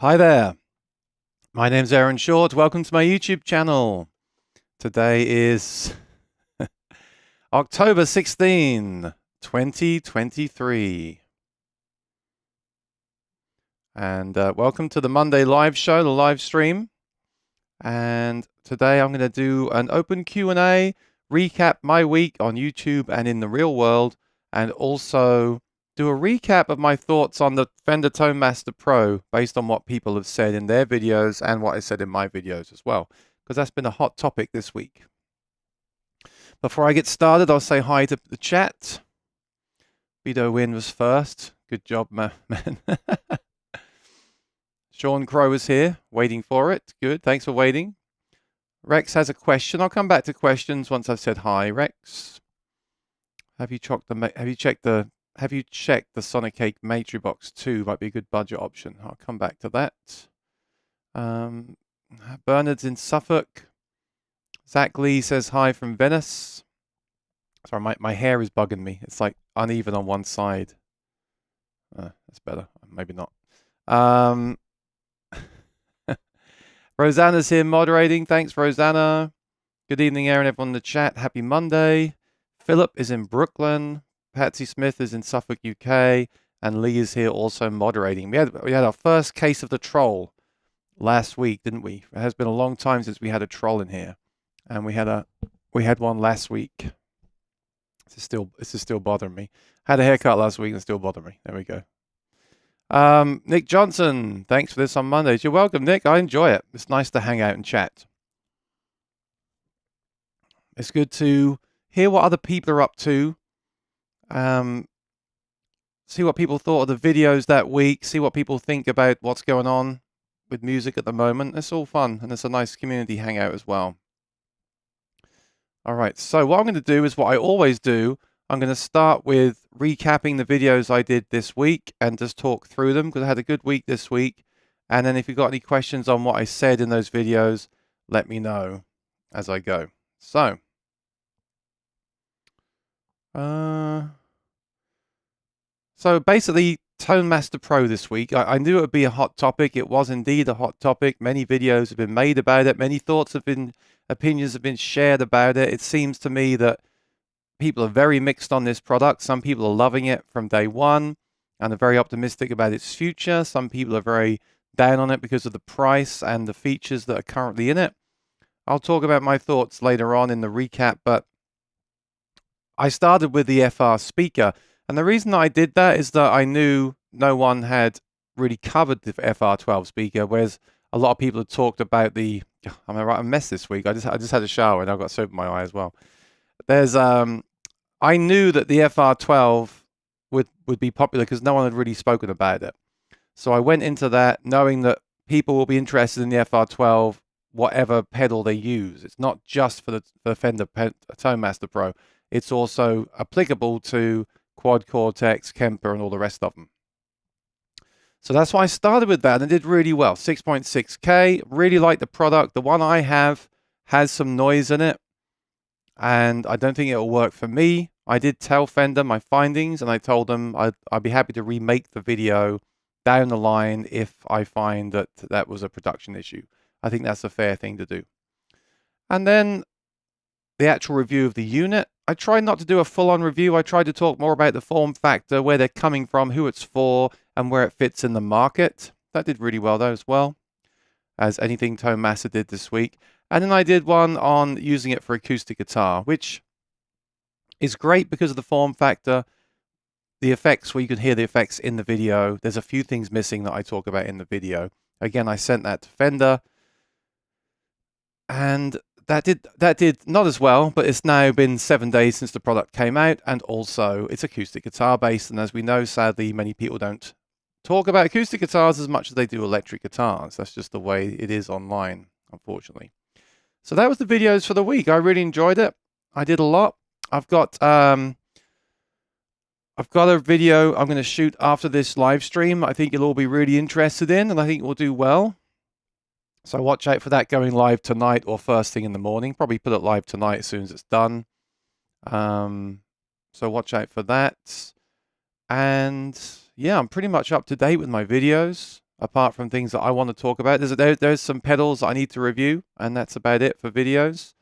Hi there, my name's Aaron Short. Welcome to my YouTube channel. Today is October 16, 2023. And welcome to the Monday live show, the live stream. And today I'm going to do an open Q&A, recap my week on YouTube and in the real world, and also do a recap of my thoughts on the Fender Tone Master Pro based on what people have said in their videos and what I said in my videos as well, because that's been a hot topic this week. Before I get started, I'll say hi to the chat. Vito Win was first. Good job, man. Sean Crow is here, waiting for it. Good, thanks for waiting. Rex has a question. I'll come back to questions once I've said hi, Rex. Have you checked the Sonic Cake Matribox 2? Might be a good budget option. I'll come back to that. Bernard's in Suffolk. Zach Lee says hi from Venice. Sorry, my hair is bugging me. It's like uneven on one side. That's better. Maybe not. Rosanna's here moderating. Thanks, Rosanna. Good evening, Aaron, everyone in the chat. Happy Monday. Philip is in Brooklyn. Patsy Smith is in Suffolk, UK. And Lee is here also moderating. We had our first case of the troll last week, didn't we? It has been a long time since we had a troll in here. And we had one last week. This is still bothering me. Had a haircut last week and still bothering me. There we go. Nick Johnson, thanks for this on Mondays. You're welcome, Nick. I enjoy it. It's nice to hang out and chat. It's good to hear what other people are up to. See what people thought of the videos that week. See what people think about what's going on with music at the moment. It's all fun, and it's a nice community hangout as well. All right, so what I'm going to do is what I always do. I'm going to start with recapping the videos I did this week and just talk through them because I had a good week this week. And then if you've got any questions on what I said in those videos, let me know as I go. So basically, Tone Master Pro this week. I knew it would be a hot topic. It was indeed a hot topic. Many videos have been made about it. Many opinions have been shared about it. It seems to me that people are very mixed on this product. Some people are loving it from day one and are very optimistic about its future. Some people are very down on it because of the price and the features that are currently in it. I'll talk about my thoughts later on in the recap, but I started with the FR speaker. And the reason I did that is that I knew no one had really covered the FR12 speaker, whereas a lot of people had talked about the... I'm a mess this week. I just had a shower and I've got soap in my eye as well. I knew that the FR12 would be popular because no one had really spoken about it. So I went into that knowing that people will be interested in the FR12, whatever pedal they use. It's not just for the Fender Tone Master Pro. It's also applicable to Quad Cortex, Kemper, and all the rest of them. So that's why I started with that and did really well. 6.6K, really like the product. The one I have has some noise in it, and I don't think it'll work for me. I did tell Fender my findings, and I told them I'd be happy to remake the video down the line if I find that that was a production issue. I think that's a fair thing to do. And then the actual review of the unit. I tried not to do a full-on review. I tried to talk more about the form factor, where they're coming from, who it's for, and where it fits in the market. That did really well, though, as well, as anything Tone Master did this week. And then I did one on using it for acoustic guitar, which is great because of the form factor. The effects, where you can hear the effects in the video. There's a few things missing that I talk about in the video. Again, I sent that to Fender, and that did not as well, but it's now been 7 days since the product came out, and also it's acoustic guitar based, and as we know, sadly, many people don't talk about acoustic guitars as much as they do electric guitars. That's just the way it is online, unfortunately. So that was the videos for the week. I really enjoyed it. I did a lot. I've got a video I'm going to shoot after this live stream. I think you'll all be really interested in, and I think we'll do well. So watch out for that going live tonight or first thing in the morning. Probably put it live tonight as soon as it's done. So watch out for that. And yeah, I'm pretty much up to date with my videos. apart from things that I want to talk about. There's some pedals I need to review, and that's about it for videos.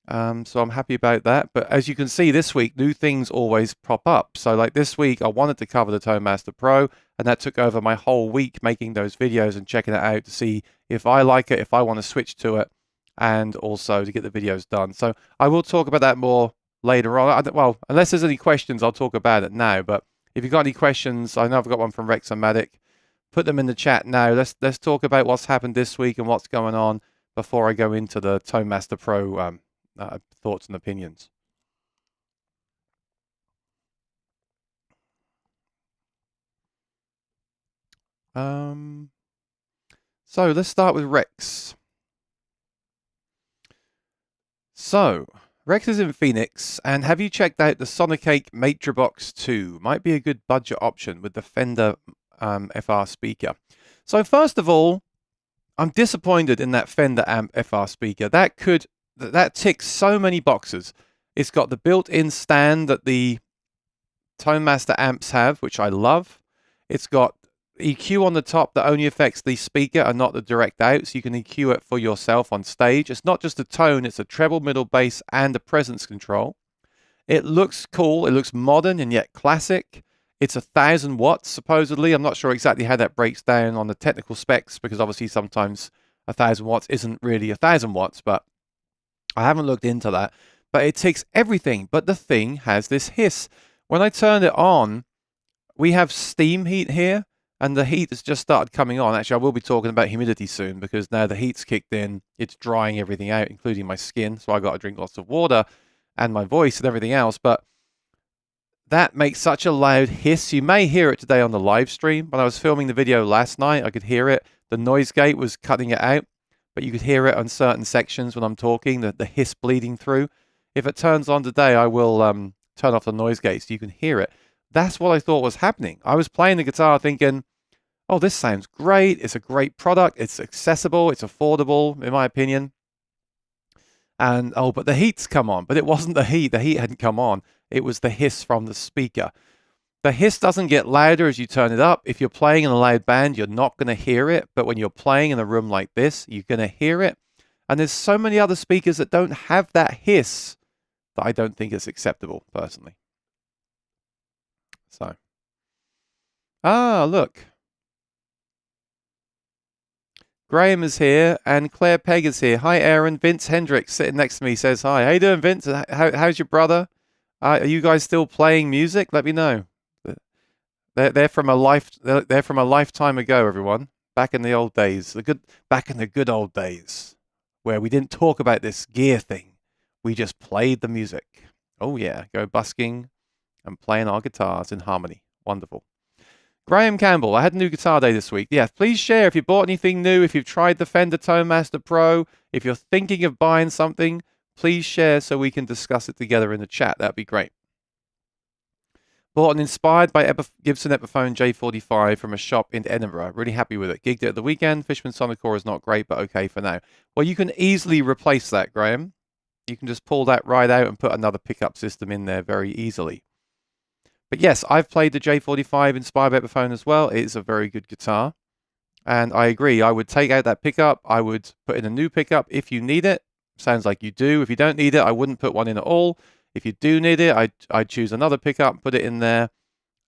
So I'm happy about that. But as you can see this week, new things always pop up. So like this week, I wanted to cover the Tone Master Pro, and that took over my whole week making those videos and checking it out to see if I like it, if I want to switch to it, and also to get the videos done. So I will talk about that more later on. Well, unless there's any questions, I'll talk about it now. But if you've got any questions, I know I've got one from Rexomatic. Put them in the chat now. Let's talk about what's happened this week and what's going on before I go into the Tone Master Pro thoughts and opinions. So let's start with Rex. So Rex is in Phoenix, and have you checked out the Sonicake Matribox 2? Might be a good budget option with the Fender FR speaker. So first of all, I'm disappointed in that Fender amp FR speaker. That ticks so many boxes. It's got the built-in stand that the Tone Master amps have, which I love. It's got EQ on the top that only affects the speaker and not the direct out, so you can EQ it for yourself on stage. It's not just a tone, it's a treble, middle, bass, and a presence control. It looks cool, it looks modern and yet classic. It's 1,000 watts, supposedly. I'm not sure exactly how that breaks down on the technical specs, because obviously sometimes 1,000 watts isn't really 1,000 watts, but I haven't looked into that. But it takes everything, but the thing has this hiss. When I turned it on, we have steam heat here, and the heat has just started coming on. Actually, I will be talking about humidity soon, because now the heat's kicked in. It's drying everything out, including my skin, so I got to drink lots of water, and my voice and everything else. But that makes such a loud hiss. You may hear it today on the live stream. When I was filming the video last night, I could hear it. The noise gate was cutting it out, but you could hear it on certain sections when I'm talking, the hiss bleeding through. If it turns on today, I will turn off the noise gate so you can hear it. That's what I thought was happening. I was playing the guitar thinking, oh, this sounds great. It's a great product. It's accessible. It's affordable, in my opinion. And, oh, but the heat's come on. But it wasn't the heat. The heat hadn't come on. It was the hiss from the speaker. The hiss doesn't get louder as you turn it up. If you're playing in a loud band, you're not going to hear it. But when you're playing in a room like this, you're going to hear it. And there's so many other speakers that don't have that hiss that I don't think it's acceptable, personally. So, look. Graham is here, and Claire Pegg is here. Hi, Aaron. Vince Hendricks sitting next to me says hi. How you doing, Vince? How's your brother? Are you guys still playing music? Let me know. They're from a lifetime ago, everyone. Back in the old days, back in the good old days, where we didn't talk about this gear thing. We just played the music. Oh yeah, go busking and playing our guitars in harmony. Wonderful. Graham Campbell, I had a new guitar day this week. Yeah, please share if you bought anything new, if you've tried the Fender Tone Master Pro, if you're thinking of buying something, please share so we can discuss it together in the chat. That'd be great. Bought and inspired by Gibson Epiphone J45 from a shop in Edinburgh. Really happy with it. Gigged it at the weekend. Fishman Sonicor is not great, but okay for now. Well, you can easily replace that, Graham. You can just pull that right out and put another pickup system in there very easily. But yes, I've played the J45 inspired by Epiphone as well. It is a very good guitar. And I agree. I would take out that pickup. I would put in a new pickup if you need it. Sounds like you do. If you don't need it, I wouldn't put one in at all. If you do need it, I'd choose another pickup, put it in there,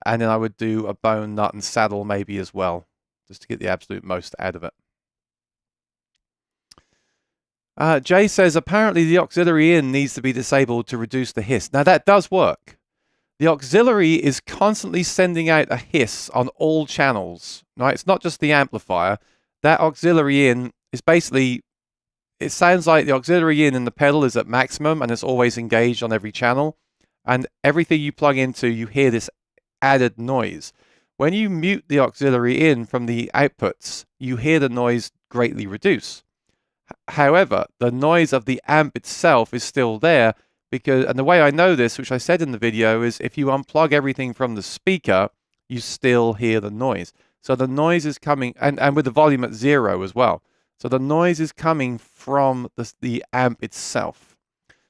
and then I would do a bone, nut, and saddle maybe as well, just to get the absolute most out of it. Jay says, apparently the auxiliary in needs to be disabled to reduce the hiss. Now, that does work. The auxiliary is constantly sending out a hiss on all channels, right? It's not just the amplifier. That auxiliary in is basically, it sounds like the auxiliary in the pedal is at maximum and it's always engaged on every channel. And everything you plug into, you hear this added noise. When you mute the auxiliary in from the outputs, you hear the noise greatly reduce. However, the noise of the amp itself is still there because, and the way I know this, which I said in the video, is if you unplug everything from the speaker, you still hear the noise. So the noise is coming, and with the volume at 0 as well. So the noise is coming from the amp itself.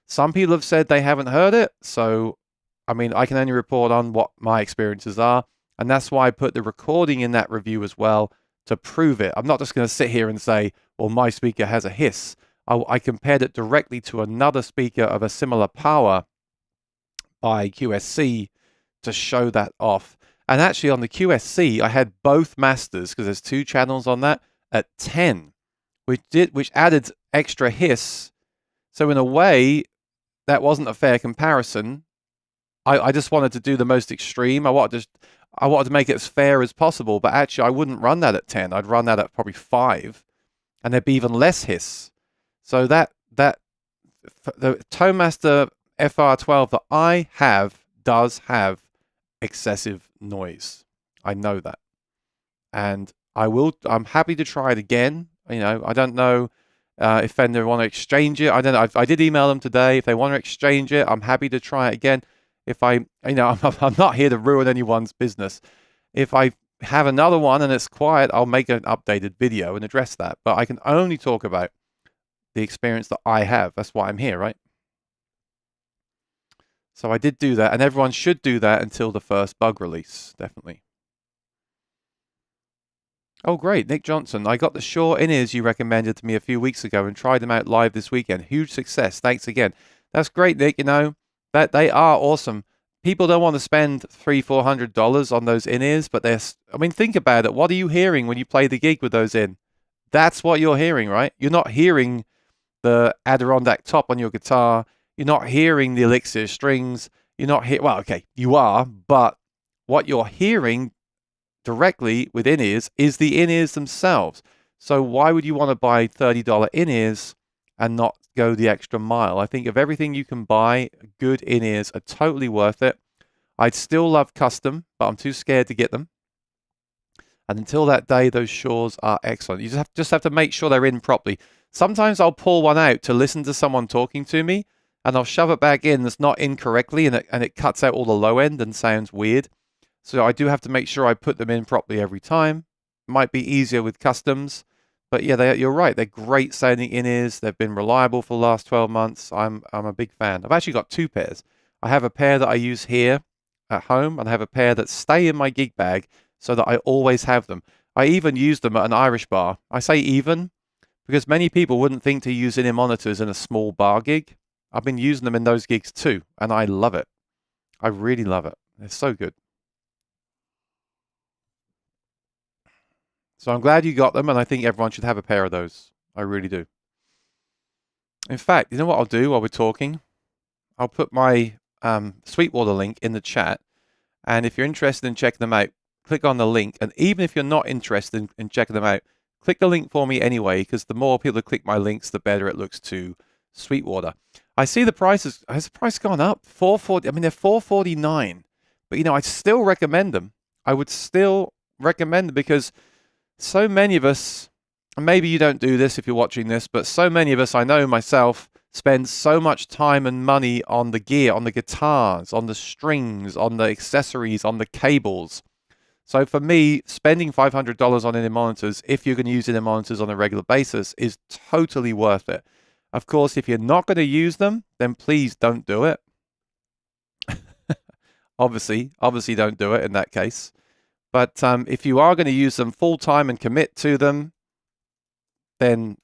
Some people have said they haven't heard it. So, I mean, I can only report on what my experiences are. And that's why I put the recording in that review as well to prove it. I'm not just going to sit here and say, well, my speaker has a hiss. I compared it directly to another speaker of a similar power by QSC to show that off. And actually on the QSC, I had both masters, because there's 2 channels on that, at 10, which added extra hiss. So in a way, that wasn't a fair comparison. I just wanted to do the most extreme. I wanted to make it as fair as possible, but actually I wouldn't run that at 10. I'd run that at probably 5, and there'd be even less hiss. So the ToneMaster FR12 that I have does have excessive noise. I know that, and I'm happy to try it again. You know, I don't know if Fender want to exchange it. I don't know. I did email them today. If they want to exchange it, I'm happy to try it again. If I'm not here to ruin anyone's business. If I have another one and it's quiet, I'll make an updated video and address that. But I can only talk about the experience that I have. That's why I'm here, right? So I did do that, and everyone should do that until the first bug release, definitely. Oh, great. Nick Johnson. I got the Shure in-ears you recommended to me a few weeks ago and tried them out live this weekend. Huge success. Thanks again. That's great, Nick. You know, that they are awesome. People don't want to spend $300-400 on those in-ears, but I mean, think about it. What are you hearing when you play the gig with those in? That's what you're hearing, right? You're not hearing the Adirondack top on your guitar. You're not hearing the Elixir strings. You're not well, okay, you are, but what you're hearing directly with in-ears is the in-ears themselves. So why would you want to buy $30 in-ears and not go the extra mile? I think of everything you can buy, good in-ears are totally worth it. I'd still love custom, but I'm too scared to get them. And until that day, those Shures are excellent. You just have to make sure they're in properly. Sometimes I'll pull one out to listen to someone talking to me, and I'll shove it back in that's not in correctly, and it cuts out all the low end and sounds weird. So I do have to make sure I put them in properly every time. Might be easier with customs, but yeah, you're right. They're great sounding in-ears. They've been reliable for the last 12 months. I'm a big fan. I've actually got 2 pairs. I have a pair that I use here at home, and I have a pair that stay in my gig bag so that I always have them. I even use them at an Irish bar. I say even because many people wouldn't think to use in-ear monitors in a small bar gig. I've been using them in those gigs too, and I love it. I really love it. They're so good. So I'm glad you got them, and I think everyone should have a pair of those. I really do. In fact, you know what I'll do while we're talking? I'll put my Sweetwater link in the chat, and if you're interested in checking them out, click on the link. And even if you're not interested in checking them out, click the link for me anyway, because the more people click my links, the better it looks to Sweetwater. I see the prices. Has the price gone up? $440. I mean, they're $449, but you know, I still recommend them. I would still recommend them because so many of us, and maybe you don't do this if you're watching this, but so many of us, I know myself, spend so much time and money on the gear, on the guitars, on the strings, on the accessories, on the cables. So for me, spending $500 on in-ear monitors, if you're going to use in-ear monitors on a regular basis, is totally worth it. Of course, if you're not going to use them, then please don't do it. obviously don't do it in that case. But if you are going to use them full time and commit to them, then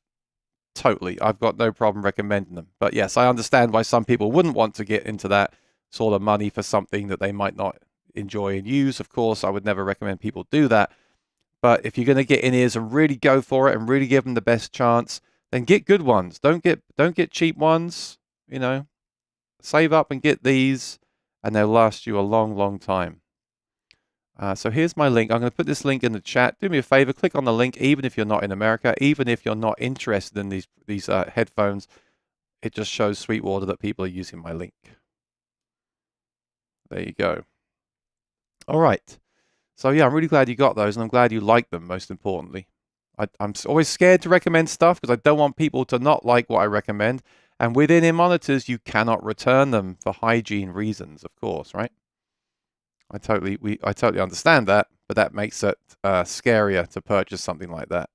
totally, I've got no problem recommending them. But yes, I understand why some people wouldn't want to get into that sort of money for something that they might not enjoy and use. Of course, I would never recommend people do that. But if you're going to get in-ears and really go for it and really give them the best chance, then get good ones. Don't get cheap ones. You know, save up and get these, and they'll last you a long, long time. So here's my link. I'm going to put this link in the chat. Do me a favor, click on the link, even if you're not in America, even if you're not interested in these headphones. It just shows Sweetwater that people are using my link. There you go. All right. So yeah, I'm really glad you got those, and I'm glad you like them, most importantly. I'm always scared to recommend stuff because I don't want people to not like what I recommend. And with in-ear monitors, you cannot return them for hygiene reasons, of course, right? I totally understand that, but that makes it scarier to purchase something like that.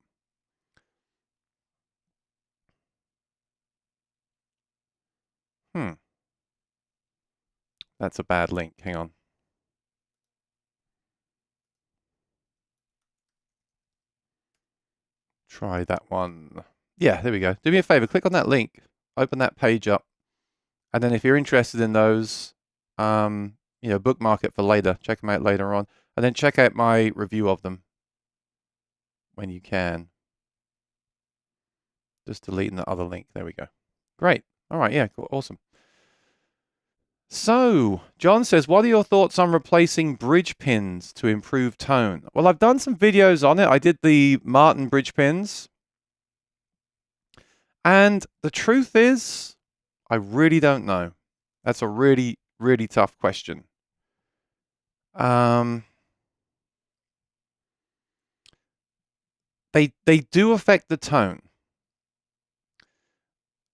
That's a bad link. Hang on. try that one. Yeah, there we go. Do me a favor, click on that link, open that page up, and then if you're interested in those, bookmark it for later. Check them out later on, and then check out my review of them when you can. Just deleting the other link. There we go. Great. All right. Yeah. Cool. Awesome. So, John says, what are your thoughts on replacing bridge pins to improve tone? Well, I've done some videos on it. I did the Martin bridge pins. And the truth is, I really don't know. That's a really, really tough question. They do affect the tone.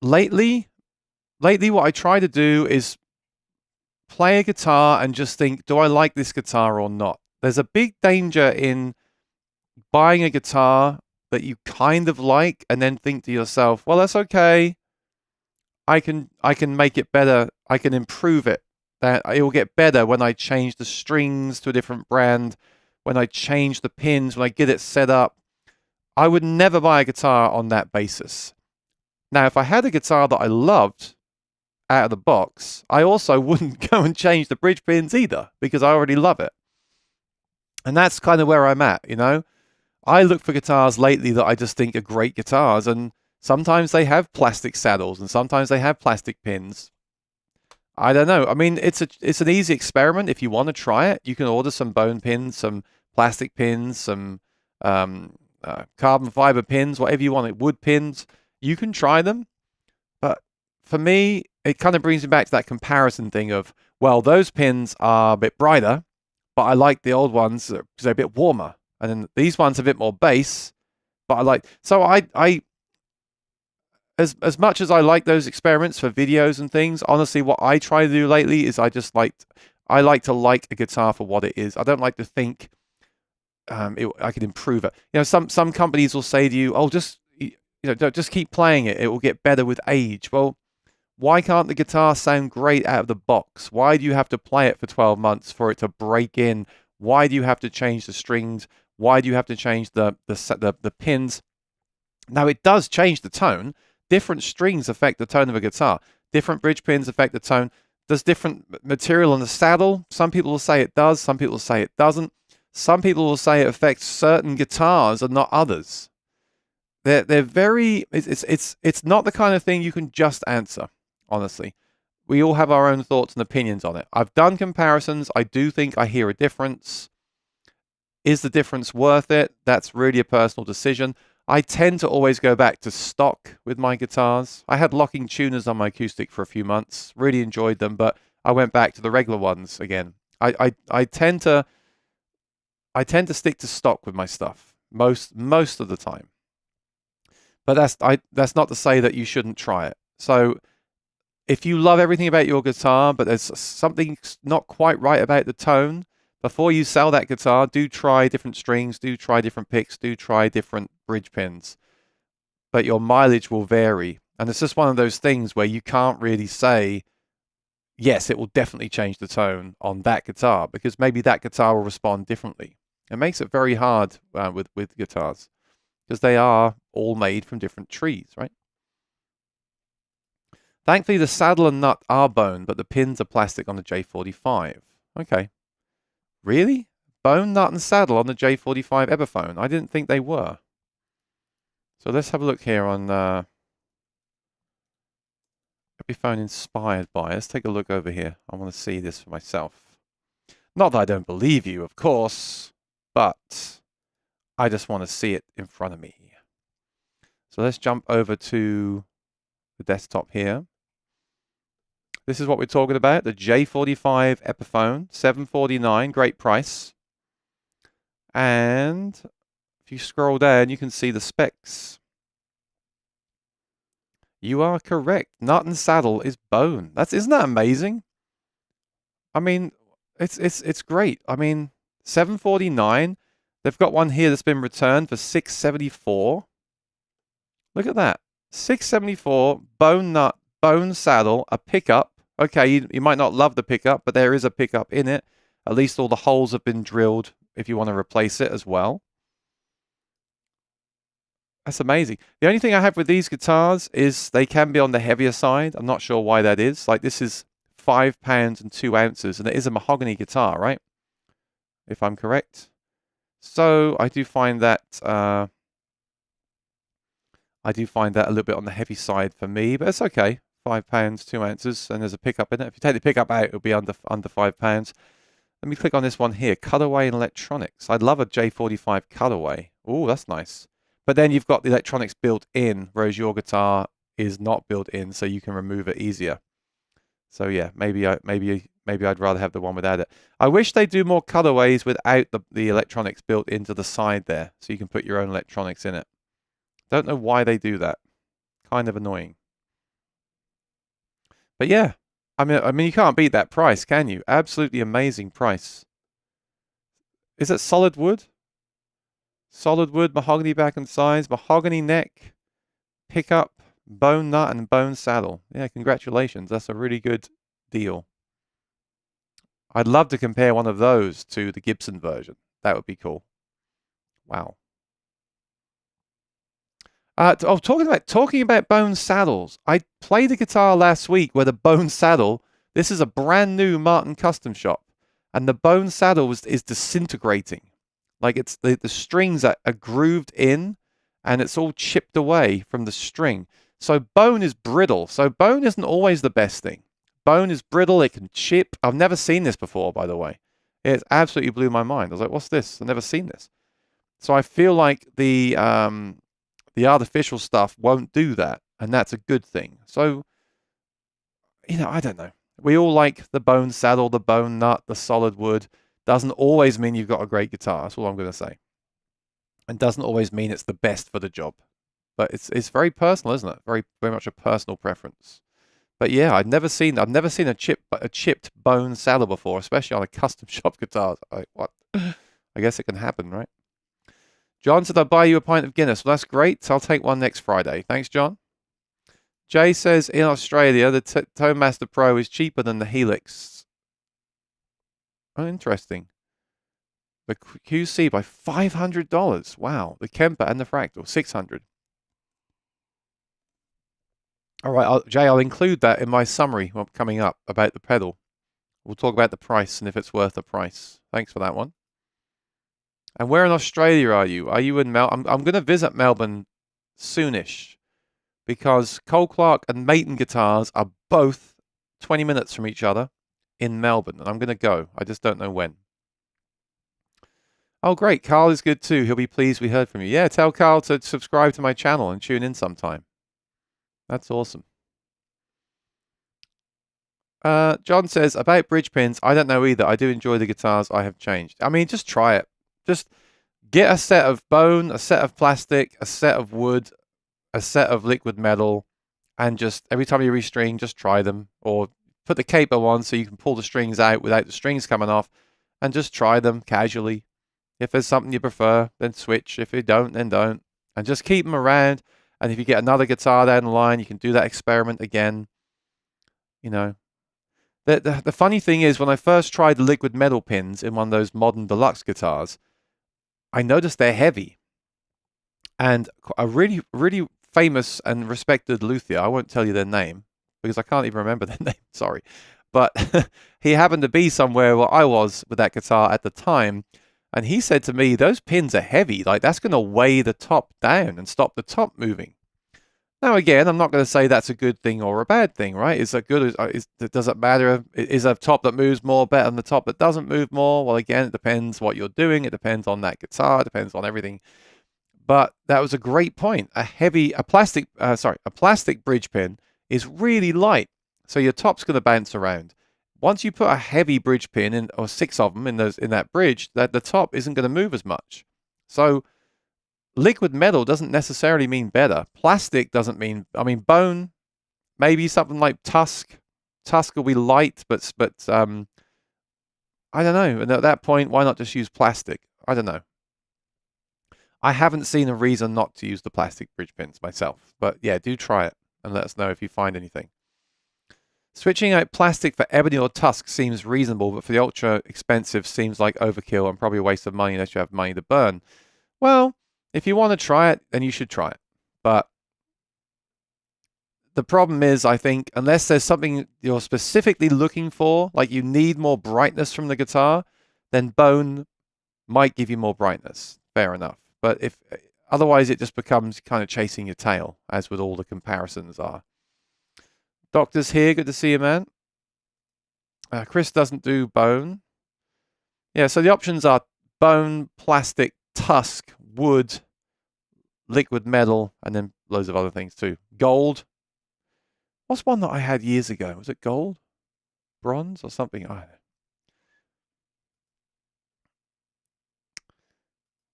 Lately, what I try to do is play a guitar and just think, do I like this guitar or not? There's a big danger in buying a guitar that you kind of like and then think to yourself, well, that's okay. I can make it better. I can improve it. That it will get better when I change the strings to a different brand, when I change the pins, when I get it set up. I would never buy a guitar on that basis. Now, if I had a guitar that I loved out of the box, I also wouldn't go and change the bridge pins either because I already love it. And that's kind of where I'm at, you know. I look for guitars lately that I just think are great guitars, and sometimes they have plastic saddles and sometimes they have plastic pins. I don't know. I mean, it's an easy experiment. If you want to try it, you can order some bone pins, some plastic pins, some carbon fiber pins, whatever you want, wood pins. You can try them. But for me, it kind of brings me back to that comparison thing of, well, those pins are a bit brighter, but I like the old ones because they're a bit warmer. And then these ones are a bit more bass, but I like... So as much as I like those experiments for videos and things, honestly, what I try to do lately is I like to like a guitar for what it is. I don't like to think I could improve it. You know, some companies will say to you, "Oh, just just keep playing it. It will get better with age." Well, why can't the guitar sound great out of the box? Why do you have to play it for 12 months for it to break in? Why do you have to change the strings? Why do you have to change the pins? Now, it does change the tone. Different strings affect the tone of a guitar. Different bridge pins affect the tone. There's different material on the saddle. Some people will say it does. Some people will say it doesn't. Some people will say it affects certain guitars and not others. They're very... It's not the kind of thing you can just answer, honestly. We all have our own thoughts and opinions on it. I've done comparisons. I do think I hear a difference. Is the difference worth it? That's really a personal decision. I tend to always go back to stock with my guitars. I had locking tuners on my acoustic for a few months. Really enjoyed them, but I went back to the regular ones again. I tend to stick to stock with my stuff most of the time. But that's not to say that you shouldn't try it. So if you love everything about your guitar, but there's something not quite right about the tone, before you sell that guitar, do try different strings, do try different picks, do try different bridge pins. But your mileage will vary. And it's just one of those things where you can't really say, yes, it will definitely change the tone on that guitar, because maybe that guitar will respond differently. It makes it very hard with guitars, because they are all made from different trees, right? Thankfully, the saddle and nut are bone, but the pins are plastic on the J45. Okay. Really? Bone, nut, and saddle on the J45 Epiphone? I didn't think they were. So let's have a look here on Epiphone inspired by. Let's take a look over here. I want to see this for myself. Not that I don't believe you, of course, but I just want to see it in front of me. So let's jump over to the desktop here. This is what we're talking about, the J45 Epiphone, $749, great price. And if you scroll down, you can see the specs. You are correct. Nut and saddle is bone. Isn't that amazing? I mean, it's great. I mean, $749. They've got one here that's been returned for $674. Look at that. $674, bone nut, bone saddle, a pickup. Okay, you might not love the pickup, but there is a pickup in it. At least all the holes have been drilled if you want to replace it as well. That's amazing. The only thing I have with these guitars is they can be on the heavier side. I'm not sure why that is. Like this is 5 pounds and 2 ounces, and it is a mahogany guitar, right? If I'm correct. So I do find that a little bit on the heavy side for me, but it's okay. 5 pounds, 2 ounces, and there's a pickup in it. If you take the pickup out, it'll be under 5 pounds. Let me click on this one here, cutaway and electronics. I'd love a J45 cutaway. Oh, that's nice. But then you've got the electronics built in, whereas your guitar is not built in, so you can remove it easier. So yeah, maybe I'd rather have the one without it. I wish they do more cutaways without the electronics built into the side there, so you can put your own electronics in it. Don't know why they do that. Kind of annoying. But yeah, I mean, you can't beat that price, can you? Absolutely amazing price. Is it solid wood? Solid wood, mahogany back and sides, mahogany neck, pickup, bone nut, and bone saddle. Yeah, congratulations. That's a really good deal. I'd love to compare one of those to the Gibson version. That would be cool. Wow. Talking about bone saddles. I played a guitar last week where the bone saddle. This is a brand new Martin custom shop, and the bone saddle is disintegrating. Like it's the strings are grooved in, and it's all chipped away from the string. So bone is brittle. So bone isn't always the best thing. Bone is brittle. It can chip. I've never seen this before, by the way. It absolutely blew my mind. I was like, "What's this? I've never seen this." So I feel like the artificial stuff won't do that, and that's a good thing. So, I don't know. We all like the bone saddle, the bone nut, the solid wood. Doesn't always mean you've got a great guitar. That's all I'm going to say. And doesn't always mean it's the best for the job. But it's very personal, isn't it? Very very much a personal preference. But yeah, I've never seen a chipped bone saddle before, especially on a custom shop guitar. Like, what? I guess it can happen, right? John said, I'll buy you a pint of Guinness. Well, that's great. I'll take one next Friday. Thanks, John. Jay says, in Australia, the Tone Master Pro is cheaper than the Helix. Oh, interesting. The QC by $500. Wow. The Kemper and the Fractal, $600. All right, Jay, I'll include that in my summary coming up about the pedal. We'll talk about the price and if it's worth the price. Thanks for that one. And where in Australia are you? Are you in Melbourne? I'm going to visit Melbourne soonish because Cole Clark and Maton Guitars are both 20 minutes from each other in Melbourne, and I'm going to go. I just don't know when. Oh, great. Carl is good too. He'll be pleased we heard from you. Yeah, tell Carl to subscribe to my channel and tune in sometime. That's awesome. John says, about bridge pins, I don't know either. I do enjoy the guitars I have changed. I mean, just try it. Just get a set of bone, a set of plastic, a set of wood, a set of liquid metal, and just every time you restring, just try them. Or put the capo on so you can pull the strings out without the strings coming off, and just try them casually. If there's something you prefer, then switch. If you don't, then don't. And just keep them around. And if you get another guitar down the line, you can do that experiment again. The funny thing is, when I first tried the liquid metal pins in one of those modern deluxe guitars, I noticed they're heavy. And a really, really famous and respected luthier, I won't tell you their name because I can't even remember their name, sorry. But he happened to be somewhere where I was with that guitar at the time. And he said to me, those pins are heavy. Like, that's going to weigh the top down and stop the top moving. Now, again, I'm not going to say that's a good thing or a bad thing, right? Does it matter? Is a top that moves more better than the top that doesn't move more? Well, again, it depends what you're doing. It depends on that guitar. It depends on everything. But that was a great point. A plastic bridge pin is really light, so your top's going to bounce around. Once you put a heavy bridge pin in, or 6 of them in that bridge, that the top isn't going to move as much. So liquid metal doesn't necessarily mean better. Plastic doesn't mean. I mean, bone, maybe something like Tusk. Tusk will be light, but I don't know. And at that point, why not just use plastic? I don't know. I haven't seen a reason not to use the plastic bridge pins myself. But yeah, do try it and let us know if you find anything. Switching out plastic for ebony or Tusk seems reasonable, but for the ultra expensive seems like overkill and probably a waste of money unless you have money to burn. Well, If you want to try it, then you should try it. But the problem is, I think, unless there's something you're specifically looking for, like you need more brightness from the guitar, then bone might give you more brightness. Fair enough. But if otherwise, it just becomes kind of chasing your tail, as with all the comparisons are. Doctor's here. Good to see you, man. Chris doesn't do bone. Yeah, so the options are bone, plastic, tusk, wood, liquid metal, and then loads of other things too. Gold. What's one that I had years ago? Was it gold? Bronze or something? I don't know.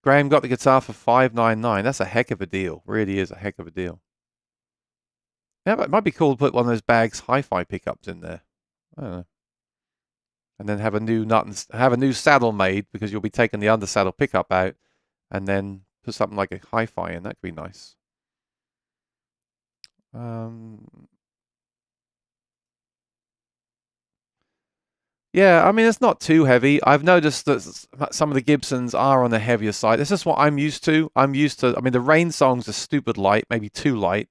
Graham got the guitar for $599. That's a heck of a deal. Really is a heck of a deal. Yeah, but it might be cool to put one of those bags hi-fi pickups in there. I don't know. And then have a new nut and have a new saddle made, because you'll be taking the undersaddle pickup out, and then put something like a hi-fi in. That could be nice. Yeah, I mean, it's not too heavy. I've noticed that some of the Gibsons are on the heavier side. This is what I'm used to. I mean, the Rain songs are stupid light, maybe too light.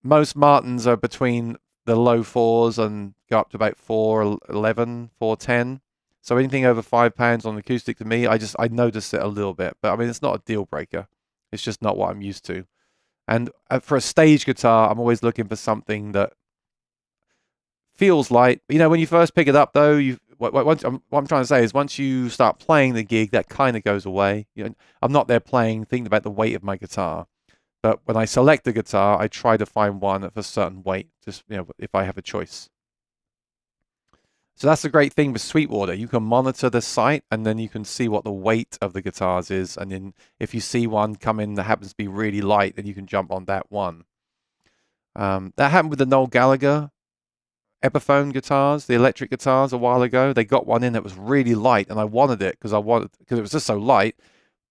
Most Martins are between the low 4s and go up to about 411, 410. So anything over £5 on acoustic, to me, I notice it a little bit. But I mean, it's not a deal breaker. It's just not what I'm used to. And for a stage guitar, I'm always looking for something that feels light. You know, when you first pick it up, though, what I'm trying to say is, once you start playing the gig, that kind of goes away. You know, I'm not there playing, thinking about the weight of my guitar. But when I select the guitar, I try to find one of a certain weight, just, you know, if I have a choice. So that's the great thing with Sweetwater. You can monitor the site, and then you can see what the weight of the guitars is. And then if you see one come in that happens to be really light, then you can jump on that one. That happened with the Noel Gallagher Epiphone guitars, the electric guitars, a while ago. They got one in that was really light, and I wanted it because it was just so light.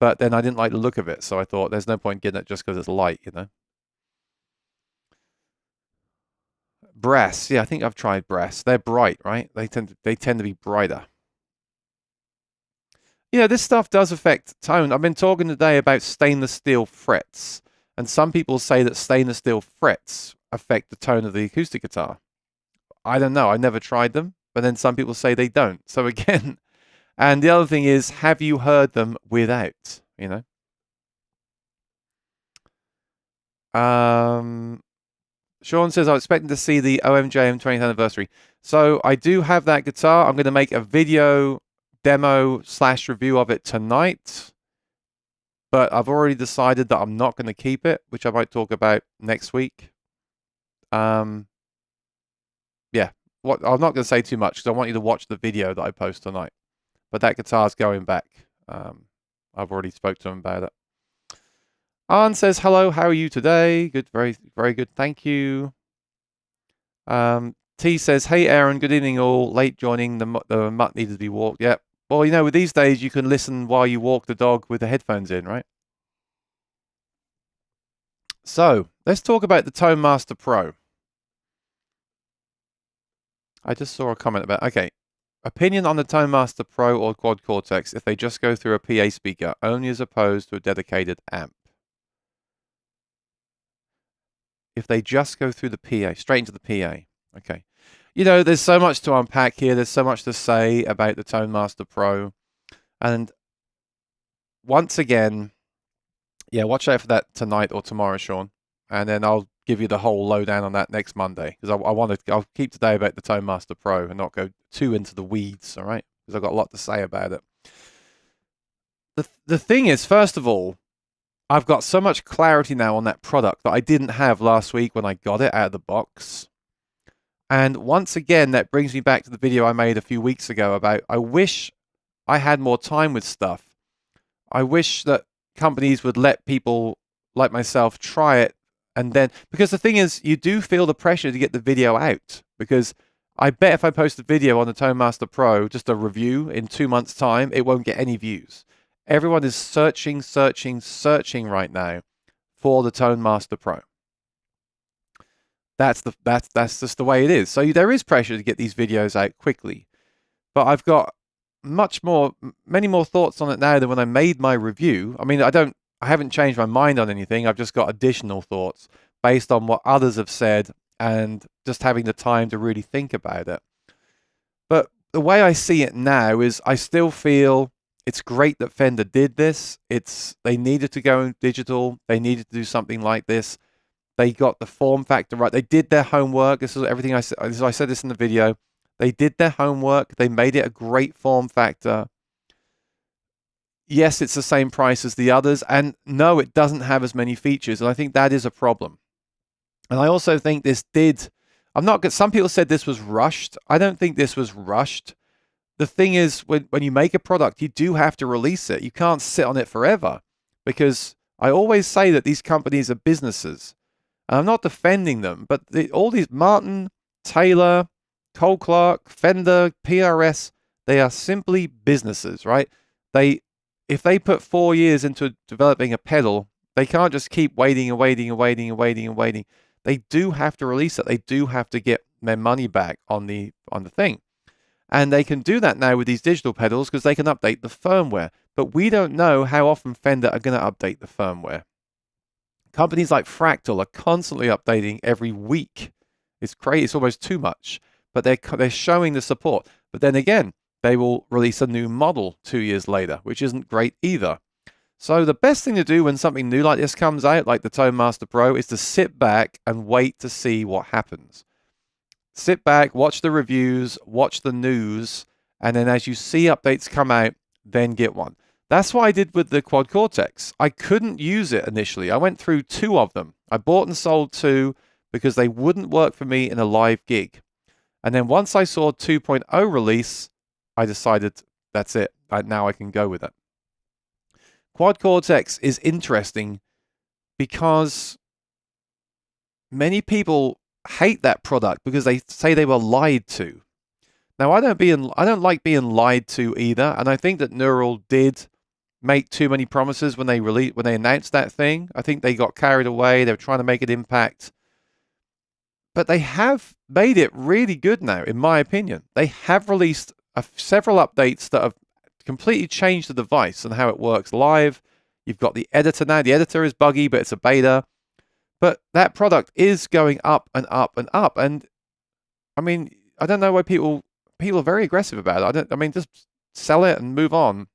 But then I didn't like the look of it, so I thought there's no point getting it just because it's light, you know. Brass, yeah, I think I've tried brass. They're bright, right? They tend to be brighter. You know, this stuff does affect tone. I've been talking today about stainless steel frets, and some people say that stainless steel frets affect the tone of the acoustic guitar. I don't know. I never tried them, but then some people say they don't. So again, and the other thing is, have you heard them without? You know. Sean says, I'm expecting to see the OMJM 20th anniversary. So I do have that guitar. I'm going to make a video demo / review of it tonight. But I've already decided that I'm not going to keep it, which I might talk about next week. Yeah. I'm not going to say too much because I want you to watch the video that I post tonight. But that guitar's going back. I've already spoke to him about it. Arn says, hello, how are you today? Good, very, very good, thank you. T says, hey, Aaron, good evening all. Late joining, the mutt needed to be walked. Yep. Well, you know, with these days, you can listen while you walk the dog with the headphones in, right? So, let's talk about the Tone Master Pro. I just saw a comment about, okay. Opinion on the Tone Master Pro or Quad Cortex if they just go through a PA speaker, only as opposed to a dedicated amp. If they just go through the PA, straight into the PA. Okay. You know, there's so much to unpack here. There's so much to say about the Tone Master Pro. And once again, yeah, watch out for that tonight or tomorrow, Sean. And then I'll give you the whole lowdown on that next Monday. Because I'll keep today about the Tone Master Pro and not go too into the weeds, all right? Because I've got a lot to say about it. The thing is, first of all, I've got so much clarity now on that product that I didn't have last week when I got it out of the box. And once again, that brings me back to the video I made a few weeks ago about I wish I had more time with stuff. I wish that companies would let people like myself try it. And then, because the thing is, you do feel the pressure to get the video out. Because I bet if I post a video on the Tone Master Pro, just a review in 2 months' time, it won't get any views. Everyone is searching right now for the Tone Master Pro. That's just the way it is. So there is pressure to get these videos out quickly. But I've got many more thoughts on it now than when I made my review. I mean, I don't I haven't changed my mind on anything. I've just got additional thoughts based on what others have said and just having the time to really think about it. But the way I see it now is I still feel it's great that Fender did this. They needed to go digital. They needed to do something like this. They got the form factor right. They did their homework. This is everything I said. I said this in the video. They did their homework. They made it a great form factor. Yes, it's the same price as the others. And no, it doesn't have as many features. And I think that is a problem. And I also think some people said this was rushed. I don't think this was rushed. The thing is, when you make a product, you do have to release it. You can't sit on it forever, because I always say that these companies are businesses. And I'm not defending them, but all these Martin, Taylor, Cole Clark, Fender, PRS, they are simply businesses, right? If they put 4 years into developing a pedal, they can't just keep waiting and waiting and waiting and waiting and waiting. They do have to release it. They do have to get their money back on the thing. And they can do that now with these digital pedals because they can update the firmware. But we don't know how often Fender are going to update the firmware. Companies like Fractal are constantly updating every week. It's crazy. It's almost too much. But they're showing the support. But then again, they will release a new model 2 years later, which isn't great either. So the best thing to do when something new like this comes out, like the Tone Master Pro, is to sit back and wait to see what happens. Sit back, watch the reviews, watch the news, and then as you see updates come out, then get one. That's what I did with the Quad Cortex. I couldn't use it initially. I went through 2 of them. I bought and sold 2 because they wouldn't work for me in a live gig. And then once I saw 2.0 release, I decided that's it. Now I can go with it. Quad Cortex is interesting because many people hate that product because they say they were lied to. Now, I don't like being lied to either, and I think that Neural did make too many promises when they announced that thing. I think they got carried away. They were trying to make an impact. But they have made it really good now, in my opinion. They have released several updates that have completely changed the device and how it works live. You've got the editor now. The editor is buggy, but it's a beta. But that product is going up and up and up. And I mean, I don't know why people are very aggressive about it. Just sell it and move on.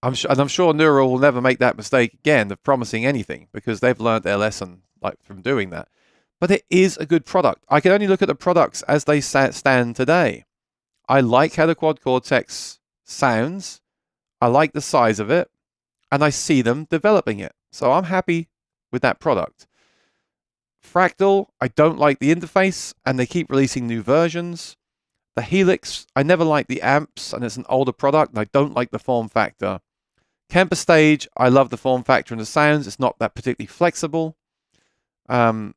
I'm sure Neural will never make that mistake again of promising anything because they've learned their lesson from doing that. But it is a good product. I can only look at the products as they stand today. I like how the Quad Cortex sounds. I like the size of it. And I see them developing it. So I'm happy with that product. Fractal, I don't like the interface, and they keep releasing new versions. The Helix, I never liked the amps, and it's an older product, and I don't like the form factor. Kemper Stage, I love the form factor and the sounds. It's not that particularly flexible. The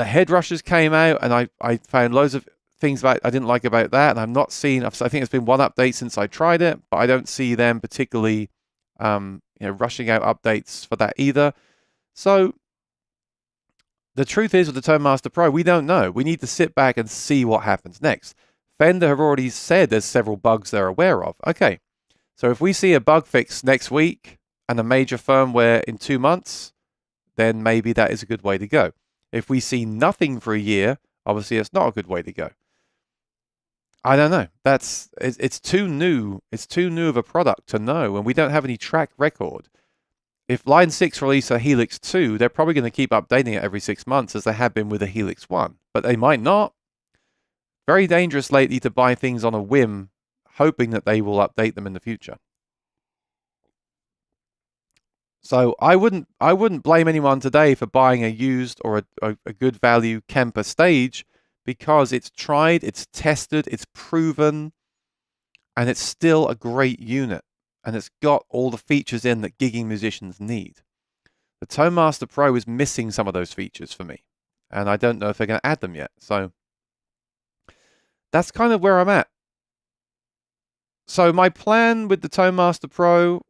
head rushers came out, and I found loads of things I didn't like about that, and I think it's been one update since I tried it, but I don't see them particularly rushing out updates for that either. So the truth is with the Tone Master Pro, we don't know. We need to sit back and see what happens next. Fender have already said there's several bugs they're aware of. Okay, so if we see a bug fix next week and a major firmware in 2 months, then maybe that is a good way to go. If we see nothing for a year, obviously it's not a good way to go. I don't know. It's too new. It's too new of a product to know, and we don't have any track record. If Line 6 release a Helix 2, they're probably going to keep updating it every 6 months as they have been with the Helix 1. But they might not. Very dangerous lately to buy things on a whim, hoping that they will update them in the future. So I wouldn't blame anyone today for buying a used or a good value Kemper Stage because it's tried, it's tested, it's proven, and it's still a great unit. And it's got all the features in that gigging musicians need. The Tone Master Pro is missing some of those features for me. And I don't know if they're going to add them yet. So that's kind of where I'm at. So my plan with the Tone Master Pro,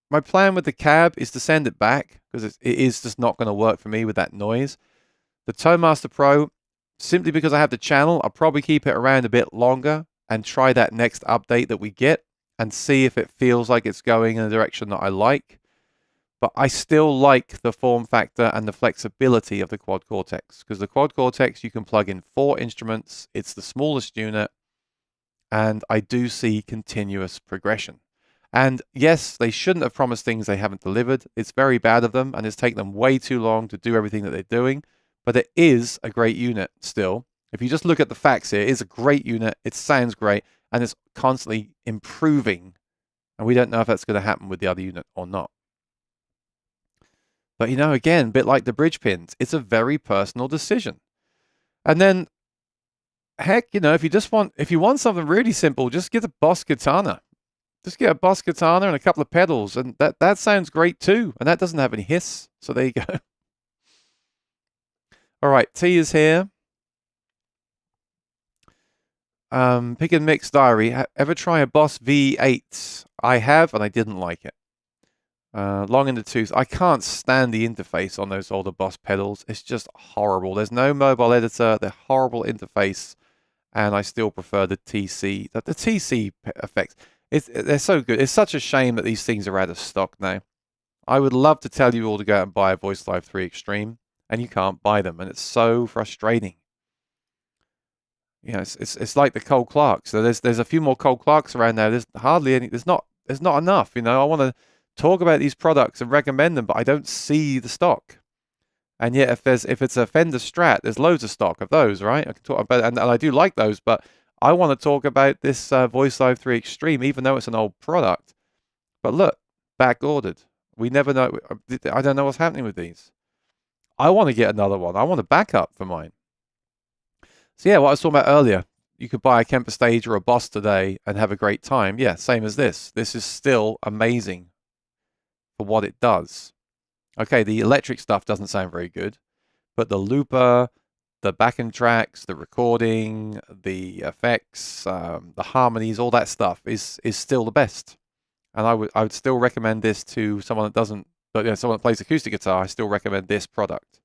my plan with the cab is to send it back because it is just not going to work for me with that noise. The Tone Master Pro, simply because I have the channel, I'll probably keep it around a bit longer and try that next update that we get. and see if it feels like it's going in a direction that I like. But I still like the form factor and the flexibility of the Quad Cortex, because the Quad Cortex, you can plug in 4 instruments. It's the smallest unit, and I do see continuous progression. And yes, they shouldn't have promised things they haven't delivered. It's very bad of them, and it's taken them way too long to do everything that they're doing. But it is a great unit still. If you just look at the facts here, it is a great unit. It sounds great, and it's constantly improving. And we don't know if that's going to happen with the other unit or not. But, you know, again, a bit like the bridge pins, it's a very personal decision. And then, heck, you know, if you want something really simple, just get a Boss Katana. Just get a Boss Katana and a couple of pedals, and that sounds great too. And that doesn't have any hiss. So there you go. All right, T is here. Pick and Mix Diary. Ever try a Boss V8? I have, and I didn't like it. Long in the tooth. I can't stand the interface on those older Boss pedals. It's just horrible. There's no mobile editor. They're horrible interface, and I still prefer the TC. The TC effects. They're so good. It's such a shame that these things are out of stock now. I would love to tell you all to go out and buy a Voice Live 3 Extreme, and you can't buy them, and it's so frustrating. You know, it's like the Cole Clarks. So there's a few more Cole Clarks around now. There's hardly any. There's not enough. You know, I want to talk about these products and recommend them, but I don't see the stock. And yet, if it's a Fender Strat, there's loads of stock of those, right? I can talk about, and I do like those, but I want to talk about this Voice Live 3 Extreme, even though it's an old product. But look, back ordered. We never know. I don't know what's happening with these. I want to get another one. I want a backup for mine. So yeah, what I was talking about earlier, you could buy a Kemper Stage or a Boss today and have a great time. Yeah, same as this. This is still amazing for what it does. Okay, the electric stuff doesn't sound very good, but the looper, the back-end tracks, the recording, the effects, the harmonies, all that stuff is still the best. And I would still recommend this to someone that doesn't, but you know, someone that plays acoustic guitar. I still recommend this product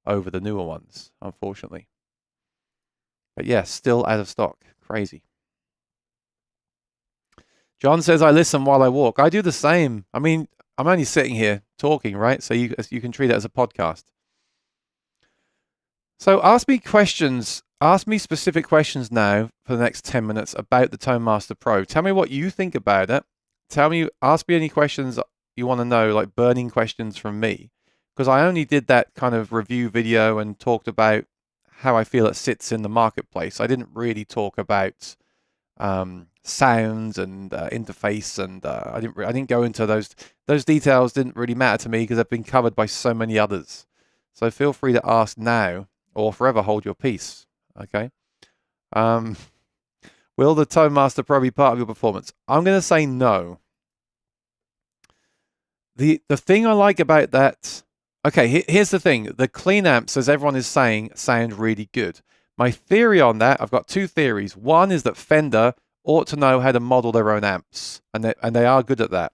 over the newer ones, unfortunately. But yes, still out of stock. Crazy. John says, I listen while I walk. I do the same. I mean, I'm only sitting here talking, right? So you can treat it as a podcast. So ask me questions. Ask me specific questions now for the next 10 minutes about the Tone Master Pro. Tell me what you think about it. Ask me any questions you want to know, like burning questions from me. Because I only did that kind of review video and talked about how I feel it sits in the marketplace. I didn't really talk about sounds and interface, and I didn't go into those details. Didn't really matter to me because they've been covered by so many others. So feel free to ask now or forever hold your peace. Okay. Will the Tone Master Pro be part of your performance? I'm going to say no. The thing I like about that. Okay, here's the thing. The clean amps, as everyone is saying, sound really good. My theory on that, I've got 2 theories. One is that Fender ought to know how to model their own amps, and they are good at that.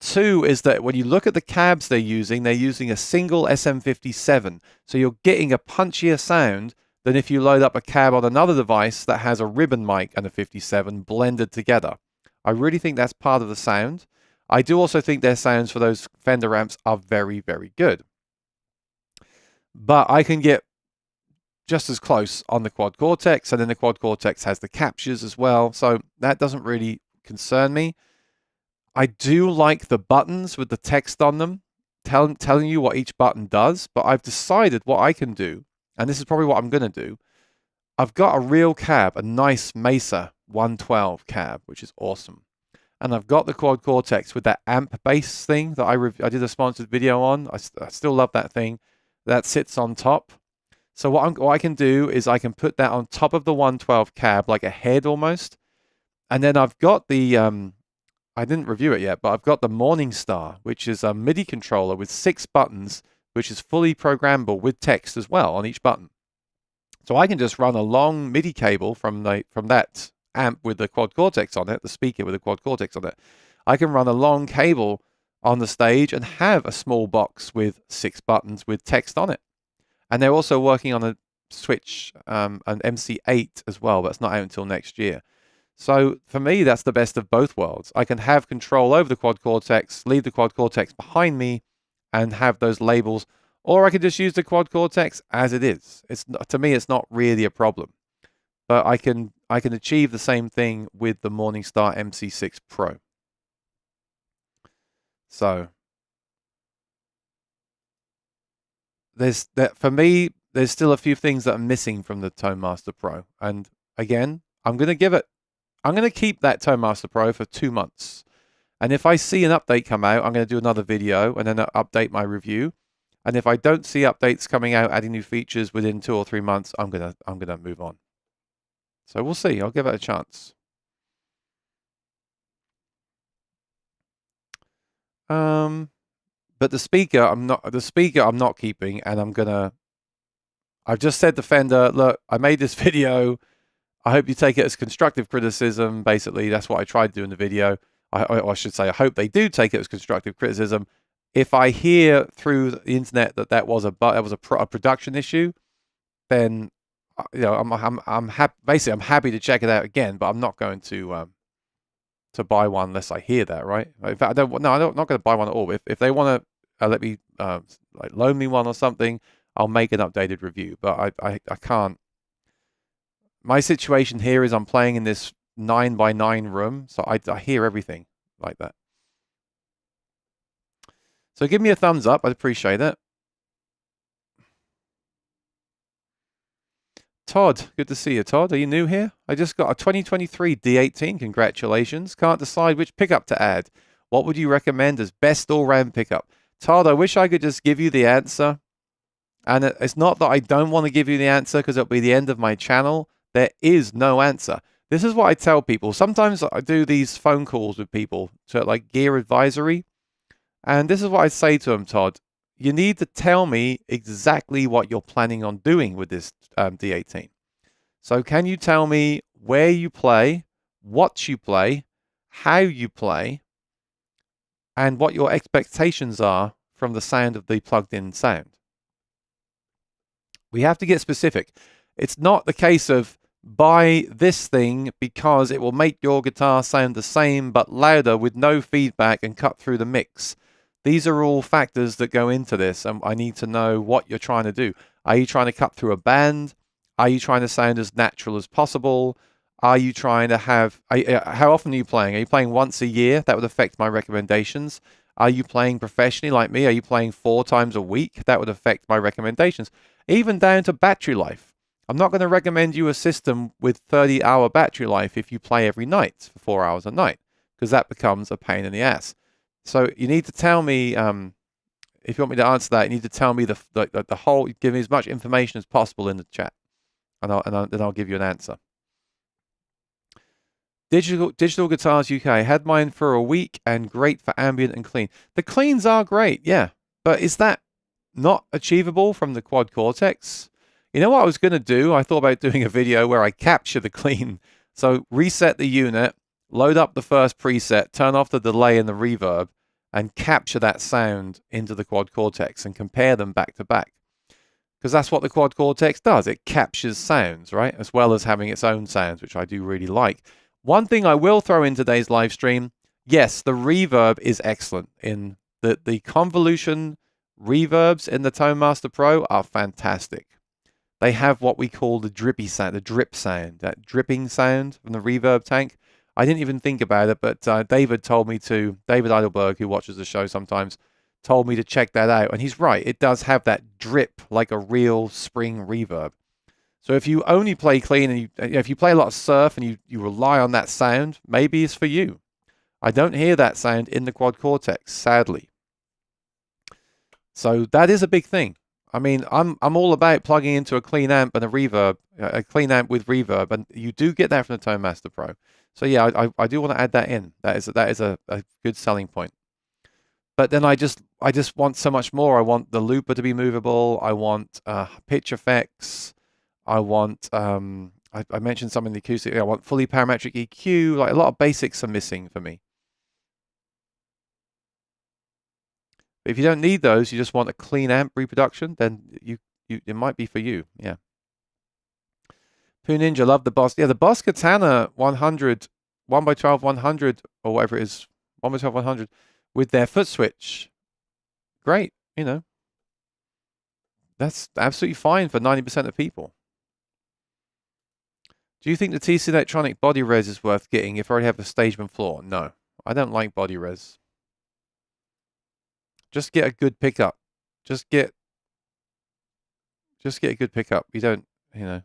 2 is that when you look at the cabs they're using a single SM57. So you're getting a punchier sound than if you load up a cab on another device that has a ribbon mic and a 57 blended together. I really think that's part of the sound. I do also think their sounds for those Fender amps are very, very good. But I can get just as close on the Quad Cortex, and then the Quad Cortex has the captures as well, so that doesn't really concern me. I do like the buttons with the text on them, telling you what each button does, but I've decided what I can do, and this is probably what I'm going to do. I've got a real cab, a nice Mesa 112 cab, which is awesome. And I've got the Quad Cortex with that amp bass thing that I did a sponsored video on. I still love that thing. That sits on top. So what I can do is I can put that on top of the 112 cab, like a head almost. And then I've got the, I didn't review it yet, but I've got the Morningstar, which is a MIDI controller with 6 buttons, which is fully programmable with text as well on each button. So I can just run a long MIDI cable from that amp with the Quad Cortex on it, the speaker with the Quad Cortex on it. I can run a long cable on the stage and have a small box with 6 buttons with text on it. And they're also working on a Switch, an MC8 as well, but it's not out until next year. So for me, that's the best of both worlds. I can have control over the quad cortex, leave the quad cortex behind me, and have those labels, or I could just use the quad cortex as it is. To me, it's not really a problem. But I can achieve the same thing with the Morningstar MC6 Pro. So for me, there's still a few things that are missing from the ToneMaster Pro. And again, I'm going to keep that ToneMaster Pro for 2 months. And if I see an update come out, I'm going to do another video and then update my review. And if I don't see updates coming out adding new features within 2 or 3 months, I'm going to move on. So we'll see. I'll give it a chance. But the speaker I'm not keeping, and I've just said to Fender, look, I made this video. I hope you take it as constructive criticism. Basically, that's what I tried to do in the video. I should say, I hope they do take it as constructive criticism. If I hear through the internet that was a production issue, then I'm happy. Basically, I'm happy to check it out again, but I'm not going to buy one unless I hear that, right? In fact, I'm not going to buy one at all. If they want to let me like loan me one or something, I'll make an updated review. But I can't. My situation here is I'm playing in this 9x9 room, so I hear everything like that. So give me a thumbs up. I'd appreciate it. Todd, good to see you, Todd. Are you new here? I just got a 2023 D18. Congratulations. Can't decide which pickup to add. What would you recommend as best all-round pickup? Todd, I wish I could just give you the answer. And it's not that I don't want to give you the answer because it'll be the end of my channel. There is no answer. This is what I tell people. Sometimes I do these phone calls with people to like gear advisory. And this is what I say to them, Todd. You need to tell me exactly what you're planning on doing with this D18. So can you tell me where you play, what you play, how you play, and what your expectations are from the sound of the plugged-in sound? We have to get specific. It's not the case of buy this thing because it will make your guitar sound the same but louder with no feedback and cut through the mix. These are all factors that go into this, and I need to know what you're trying to do. Are you trying to cut through a band? Are you trying to sound as natural as possible? Are you trying to have... how often are you playing? Are you playing once a year? That would affect my recommendations. Are you playing professionally like me? Are you playing 4 times a week? That would affect my recommendations. Even down to battery life. I'm not going to recommend you a system with 30-hour battery life if you play every night for 4 hours a night, because that becomes a pain in the ass. So you need to tell me, if you want me to answer that, you need to tell me the whole, give me as much information as possible in the chat, and then I'll give you an answer. Digital Guitars UK. Had mine for a week and great for ambient and clean. The cleans are great, yeah. But is that not achievable from the Quad Cortex? You know what I was going to do? I thought about doing a video where I capture the clean. So reset the unit, load up the first preset, turn off the delay and the reverb, and capture that sound into the Quad Cortex and compare them back to back. Because that's what the Quad Cortex does. It captures sounds, right? As well as having its own sounds, which I do really like. One thing I will throw in today's live stream, yes, the reverb is excellent. In the convolution reverbs in the ToneMaster Pro are fantastic. They have what we call the drippy sound, the drip sound, that dripping sound from the reverb tank. I didn't even think about it, but David told me to, David Eidelberg, who watches the show sometimes, told me to check that out. And he's right. It does have that drip like a real spring reverb. So if you only play clean and if you play a lot of surf and you rely on that sound, maybe it's for you. I don't hear that sound in the Quad Cortex, sadly. So that is a big thing. I mean, I'm all about plugging into a clean amp and a reverb, a clean amp with reverb, and you do get that from the ToneMaster Pro. So yeah, I do want to add that in. That is a good selling point. But then I just want so much more. I want the looper to be movable. I want pitch effects. I want I mentioned some in the acoustic. I want fully parametric EQ. Like a lot of basics are missing for me. If you don't need those, you just want a clean amp reproduction, then it might be for you. Yeah. Poo Ninja, love the Boss. Yeah, the Boss Katana 100, 1x12 100, or whatever it is, 1x12 100, with their foot switch. Great, you know. That's absolutely fine for 90% of people. Do you think the TC Electronic body res is worth getting if I already have a Stageman floor? No, I don't like body res. Just get a good pickup. Just get a good pickup. You don't, you know,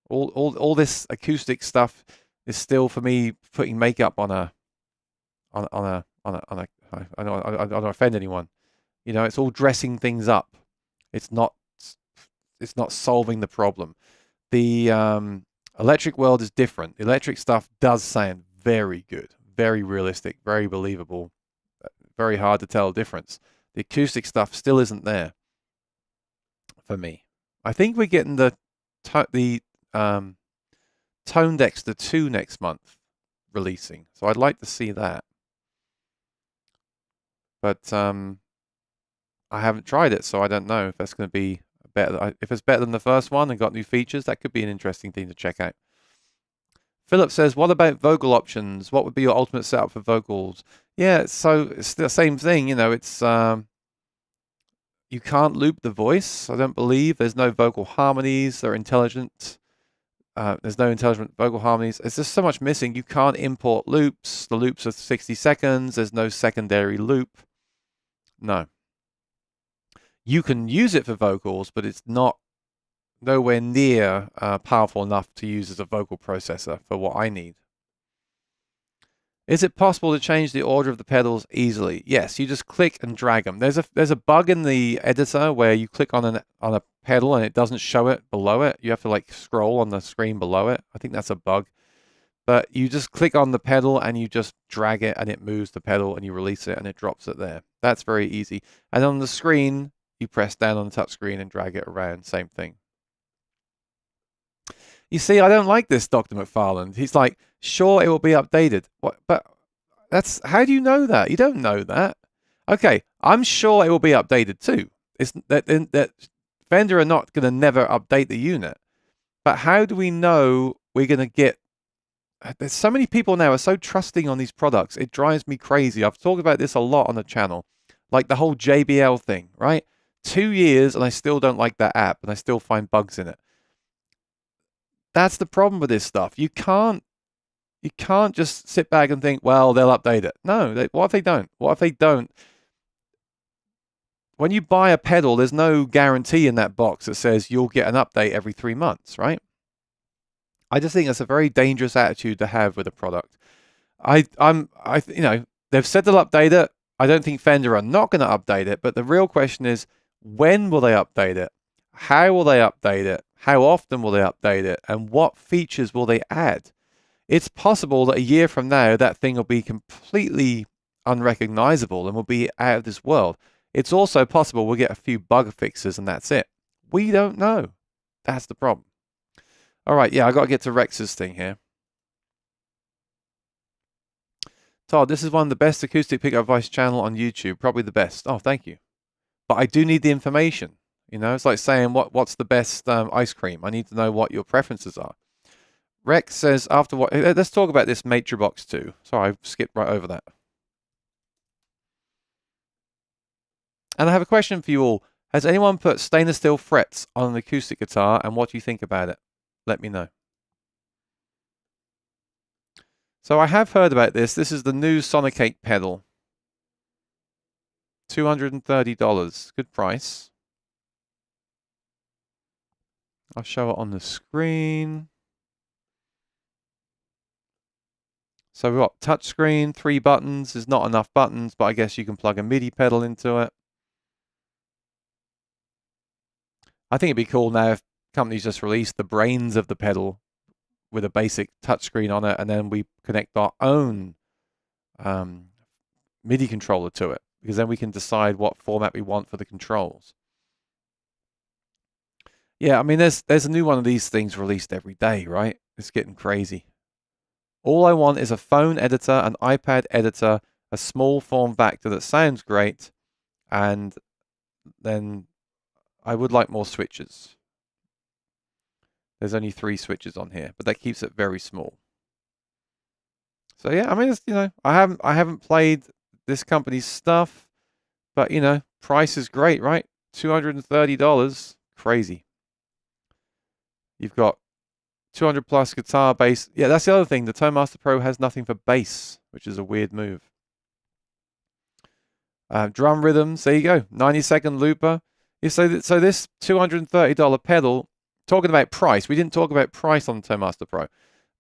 all this acoustic stuff is still for me putting makeup on a I don't offend anyone. You know, it's all dressing things up. It's not solving the problem. The electric world is different. The electric stuff does sound very good, very realistic, very believable, very hard to tell the difference. The acoustic stuff still isn't there for me. I think we're getting the Tone Dexter 2 next month releasing, so I'd like to see that. But I haven't tried it, so I don't know if that's going to be better. If it's better than the first one and got new features, that could be an interesting thing to check out. Philip says, what about vocal options? What would be your ultimate setup for vocals? Yeah, so it's the same thing, you know, it's you can't loop the voice, I don't believe. There's no vocal harmonies, they're intelligent. There's no intelligent vocal harmonies. There's just so much missing. You can't import loops. The loops are 60 seconds. There's no secondary loop. No. You can use it for vocals, but it's nowhere near powerful enough to use as a vocal processor for what I need. Is it possible to change the order of the pedals easily? Yes, you just click and drag them. There's a bug in the editor where you click on a pedal and it doesn't show it below it. You have to like scroll on the screen below it. I think that's a bug. But you just click on the pedal and you just drag it and it moves the pedal and you release it and it drops it there. That's very easy. And on the screen, you press down on the touch screen and drag it around. Same thing. You see, I don't like this, Dr. McFarland. He's like, sure, it will be updated. What? But how do you know that? You don't know that. Okay, I'm sure it will be updated too. It's that Fender are not going to never update the unit. But how do we know we're going to get... There's so many people now are so trusting on these products. It drives me crazy. I've talked about this a lot on the channel. Like the whole JBL thing, right? 2 years and I still don't like that app and I still find bugs in it. That's the problem with this stuff. You can't just sit back and think, well, they'll update it. No, what if they don't? What if they don't? When you buy a pedal, there's no guarantee in that box that says you'll get an update every 3 months, right? I just think that's a very dangerous attitude to have with a product. You know, they've said they'll update it. I don't think Fender are not going to update it, but the real question is, when will they update it? How will they update it? How often will they update it? And what features will they add? It's possible that a year from now, that thing will be completely unrecognizable and will be out of this world. It's also possible we'll get a few bug fixes and that's it. We don't know. That's the problem. All right, yeah, I got to get to Rex's thing here. Todd, this is one of the best acoustic pickup device channel on YouTube. Probably the best. Oh, thank you. But I do need the information. You know, it's like saying what's the best ice cream. I need to know what your preferences are. Rex says, after what... Let's talk about this Matribox 2. Sorry, I skipped right over that. And I have a question for you all. Has anyone put stainless steel frets on an acoustic guitar, and what do you think about it? Let me know. So I have heard about this. This is the new Sonic 8 pedal. $230. Good price. I'll show it on the screen. So we've got touchscreen, 3 buttons. There's not enough buttons, but I guess you can plug a MIDI pedal into it. I think it'd be cool now if companies just release the brains of the pedal with a basic touchscreen on it, and then we connect our own MIDI controller to it, because then we can decide what format we want for the controls. Yeah, I mean, there's a new one of these things released every day, right? It's getting crazy. All I want is a phone editor, an iPad editor, a small form factor that sounds great, and then I would like more switches. There's only 3 switches on here, but that keeps it very small. So yeah, I mean, it's, I haven't played this company's stuff, but price is great, right? $230, crazy. You've got 200 plus guitar, bass. Yeah, that's the other thing. The ToneMaster Pro has nothing for bass, which is a weird move. Drum rhythms, there you go. 90-second looper. So this $230 pedal, talking about price, we didn't talk about price on the ToneMaster Pro.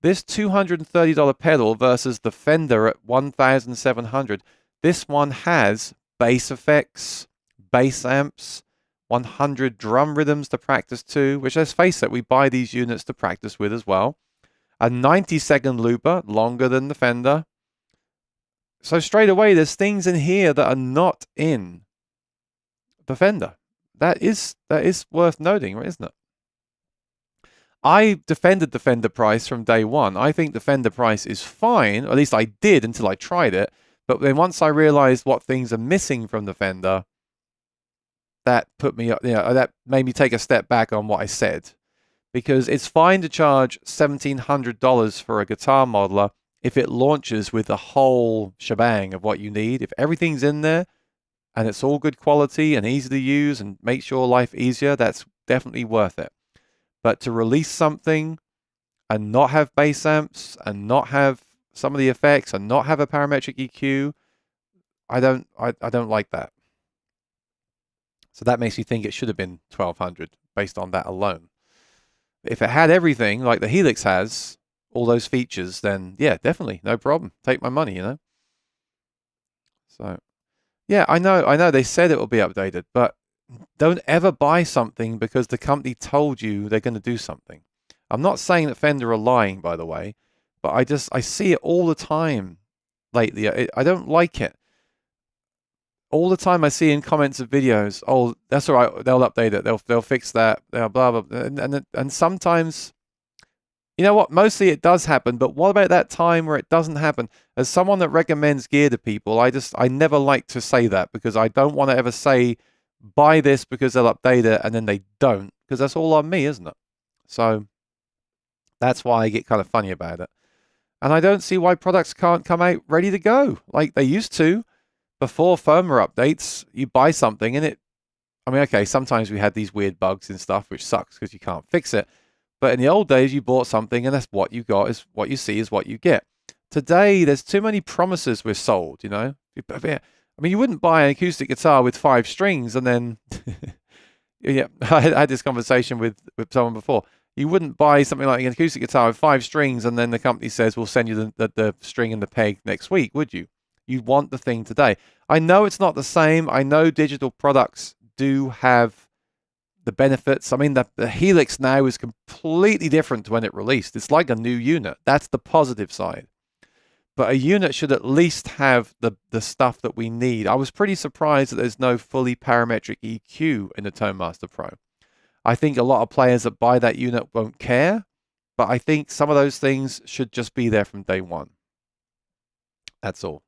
This $230 pedal versus the Fender at $1,700. This one has bass effects, bass amps, 100 drum rhythms to practice to, which, let's face it, we buy these units to practice with as well. A 90-second looper, longer than the Fender. So straight away, there's things in here that are not in the Fender. That is worth noting, isn't it? I defended the Fender price from day one. I think the Fender price is fine, or at least I did until I tried it. But then once I realized what things are missing from the Fender, that put me up, that made me take a step back on what I said. Because it's fine to charge $1,700 for a guitar modeler if it launches with the whole shebang of what you need. If everything's in there and it's all good quality and easy to use and makes your life easier, that's definitely worth it. But to release something and not have bass amps and not have some of the effects and not have a parametric EQ, I don't like that. So that makes me think it should have been $1,200 based on that alone. If it had everything like the Helix has, all those features, then yeah, definitely, no problem. Take my money, So, yeah, I know they said it will be updated, but don't ever buy something because the company told you they're going to do something. I'm not saying that Fender are lying, by the way, but I see it all the time lately. I don't like it. All the time I see in comments of videos, oh, that's all right, they'll update it, they'll fix that, blah blah, and sometimes, you know what, mostly it does happen, but what about that time where it doesn't happen? As someone that recommends gear to people, I never like to say that because I don't want to ever say, buy this because they'll update it, and then they don't, because that's all on me, isn't it? So that's why I get kind of funny about it. And I don't see why products can't come out ready to go like they used to. Before firmware updates, you buy something and okay, sometimes we had these weird bugs and stuff, which sucks because you can't fix it. But in the old days, you bought something and that's what you got, is what you see is what you get. Today, there's too many promises we're sold, I mean, you wouldn't buy an acoustic guitar with 5 strings and then, yeah, I had this conversation with someone before. You wouldn't buy something like an acoustic guitar with 5 strings and then the company says, we'll send you the string and the peg next week, would you? You want the thing today. I know it's not the same. I know digital products do have the benefits. I mean, the Helix now is completely different to when it released. It's like a new unit. That's the positive side. But a unit should at least have the stuff that we need. I was pretty surprised that there's no fully parametric EQ in the ToneMaster Pro. I think a lot of players that buy that unit won't care, but I think some of those things should just be there from day one. That's all.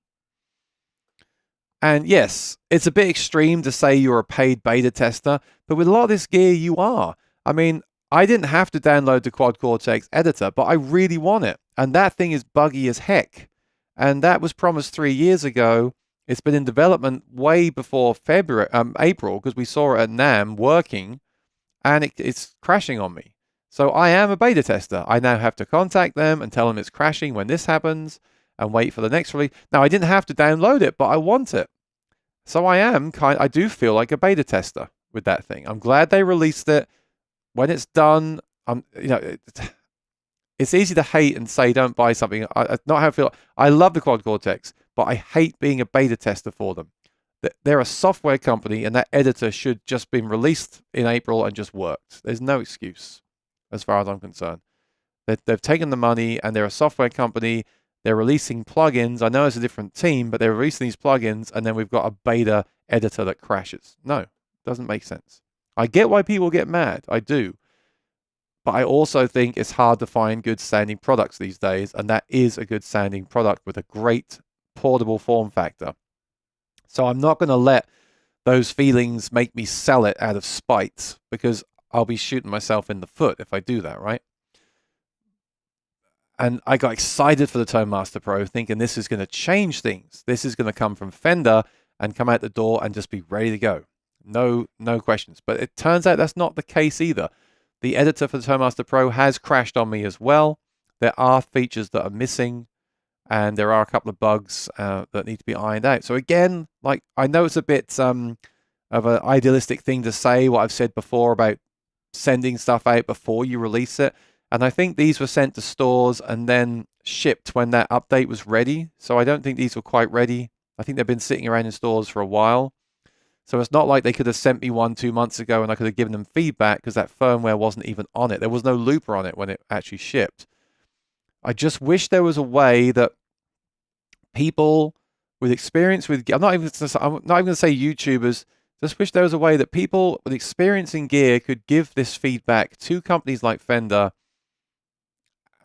And yes, it's a bit extreme to say you're a paid beta tester, but with a lot of this gear, you are. I mean, I didn't have to download the Quad Cortex editor, but I really want it. And that thing is buggy as heck. And that was promised 3 years ago. It's been in development way before April, because we saw it at NAMM working, and it's crashing on me. So I am a beta tester. I now have to contact them and tell them it's crashing when this happens, and wait for the next release. Now, I didn't have to download it, but I want it. So I do feel like a beta tester with that thing. I'm glad they released it. When it's done, it's easy to hate and say don't buy something. Not how I feel. I love the Quad Cortex, but I hate being a beta tester for them. They're a software company, and that editor should just been released in April and just worked. There's no excuse, as far as I'm concerned. They've taken the money, and they're a software company. They're releasing plugins. I know it's a different team, but they're releasing these plugins, and then we've got a beta editor that crashes. No, doesn't make sense. I get why people get mad. I do. But I also think it's hard to find good sounding products these days, and that is a good sounding product with a great portable form factor. So I'm not going to let those feelings make me sell it out of spite, because I'll be shooting myself in the foot if I do that, right? And I got excited for the Tone Master Pro, thinking this is going to change things. This is going to come from Fender and come out the door and just be ready to go. No questions. But it turns out that's not the case either. The editor for the Tone Master Pro has crashed on me as well. There are features that are missing, and there are a couple of bugs that need to be ironed out. So again, like, I know it's a bit of an idealistic thing to say, what I've said before about sending stuff out before you release it. And I think these were sent to stores and then shipped when that update was ready. So I don't think these were quite ready. I think they've been sitting around in stores for a while. So it's not like they could have sent me one 2 months ago and I could have given them feedback, because that firmware wasn't even on it. There was no looper on it when it actually shipped. I just wish there was a way that people with experience with, I'm not even going to say YouTubers, just wish there was a way that people with experience in gear could give this feedback to companies like Fender.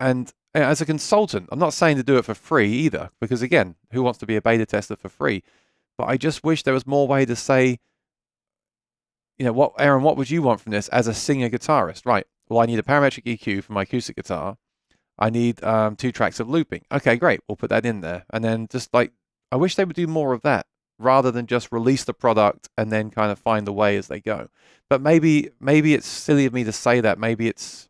And as a consultant, I'm not saying to do it for free either, because again, who wants to be a beta tester for free? But I just wish there was more way to say, you know, what, Aaron, what would you want from this as a singer guitarist? Right. Well, I need a parametric EQ for my acoustic guitar. I need 2 tracks of looping. Okay, great. We'll put that in there. And then just like, I wish they would do more of that rather than just release the product and then kind of find the way as they go. But maybe it's silly of me to say that. Maybe it's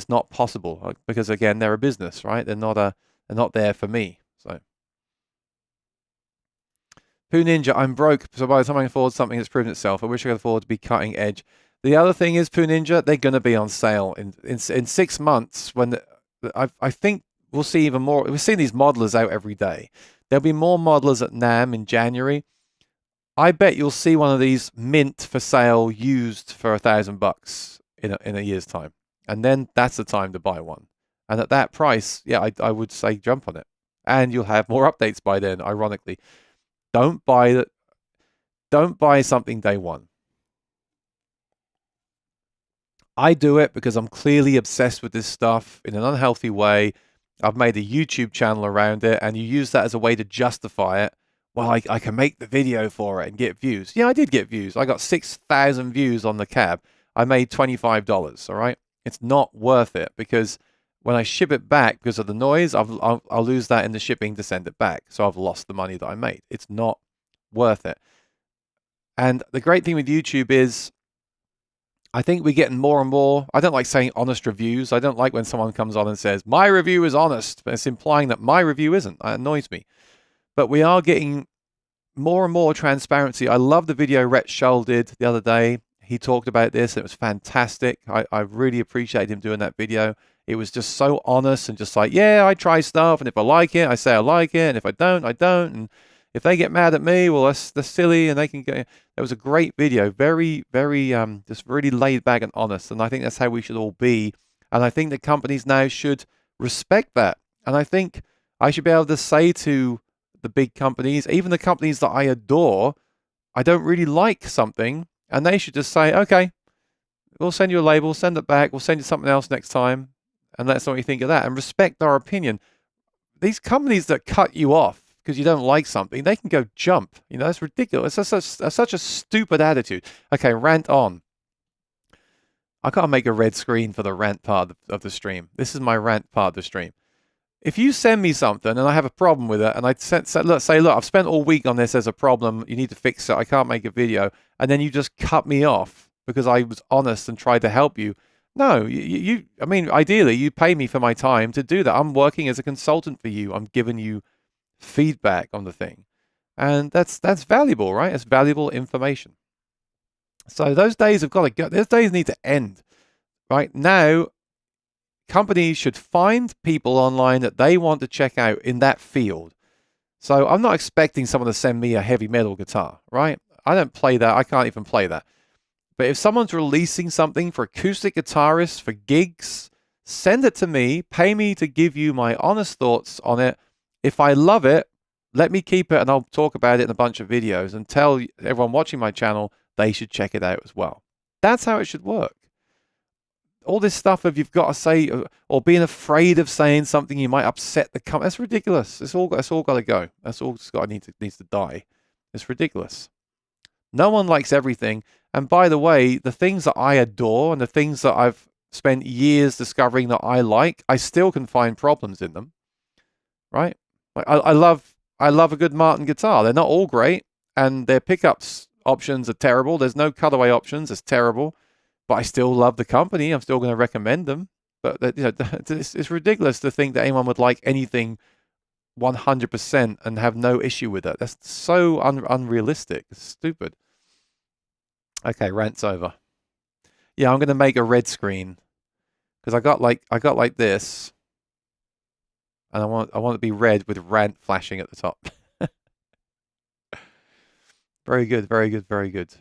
not possible, because again, they're a business, right? They're not there for me. So, Poo Ninja, I'm broke, so by the time I can afford something that's proven itself, I wish I could afford to be cutting edge. The other thing is, Poo Ninja, they're going to be on sale in 6 months. When I think we'll see even more. We're seeing these modelers out every day. There'll be more modelers at NAMM in January. I bet you'll see one of these mint for sale used for $1,000 in a year's time. And then that's the time to buy one. And at that price, yeah, I would say jump on it. And you'll have more updates by then, ironically. Don't buy something day one. I do it because I'm clearly obsessed with this stuff in an unhealthy way. I've made a YouTube channel around it, and you use that as a way to justify it. Well, I can make the video for it and get views. Yeah, I did get views. I got 6,000 views on the cab. I made $25, all right? It's not worth it, because when I ship it back because of the noise, I'll lose that in the shipping to send it back. So I've lost the money that I made. It's not worth it. And the great thing with YouTube is, I think we're getting more and more. I don't like saying honest reviews. I don't like when someone comes on and says, my review is honest. But it's implying that my review isn't. It annoys me. But we are getting more and more transparency. I love the video Rhett Shull did the other day. He talked about this. It was fantastic. I really appreciate him doing that video. It was just so honest and just like, yeah, I try stuff. And if I like it, I say I like it. And if I don't, I don't. And if they get mad at me, well, that's silly. And they can get. That was a great video. Very, very, just really laid back and honest. And I think that's how we should all be. And I think that companies now should respect that. And I think I should be able to say to the big companies, even the companies that I adore, I don't really like something. And they should just say, okay, we'll send you a label, send it back. We'll send you something else next time. And let us know what you think of that. And respect our opinion. These companies that cut you off because you don't like something, they can go jump. You know, that's ridiculous. That's such a stupid attitude. Okay, rant on. I can't make a red screen for the rant part of the stream. This is my rant part of the stream. If you send me something and I have a problem with it, and I say, look, I've spent all week on this, there's a problem, you need to fix it, I can't make a video, and then you just cut me off because I was honest and tried to help you. No, I mean, ideally, you pay me for my time to do that. I'm working as a consultant for you. I'm giving you feedback on the thing. And that's valuable, right? It's valuable information. So those days have got to go. Those days need to end. Right now, companies should find people online that they want to check out in that field. So I'm not expecting someone to send me a heavy metal guitar, right? I don't play that. I can't even play that. But if someone's releasing something for acoustic guitarists, for gigs, send it to me. Pay me to give you my honest thoughts on it. If I love it, let me keep it and I'll talk about it in a bunch of videos and tell everyone watching my channel they should check it out as well. That's how it should work. All this stuff of you've got to say or being afraid of saying something you might upset the company, that's ridiculous. It's all got to go. That's all needs to die. It's ridiculous. No one likes everything. And by the way, the things that I adore and the things that I've spent years discovering that I like, I still can find problems in them, right? Like I love a good Martin guitar. They're not all great, and their pickups options are terrible. There's no cutaway options. It's terrible, but I still love the company. I'm still going to recommend them. But it's ridiculous to think that anyone would like anything 100% and have no issue with it. That's so unrealistic. It's stupid. Okay, rant's over. Yeah, I'm gonna make a red screen because I got like this, and I want it to be red with rant flashing at the top. Very good, very good, very good.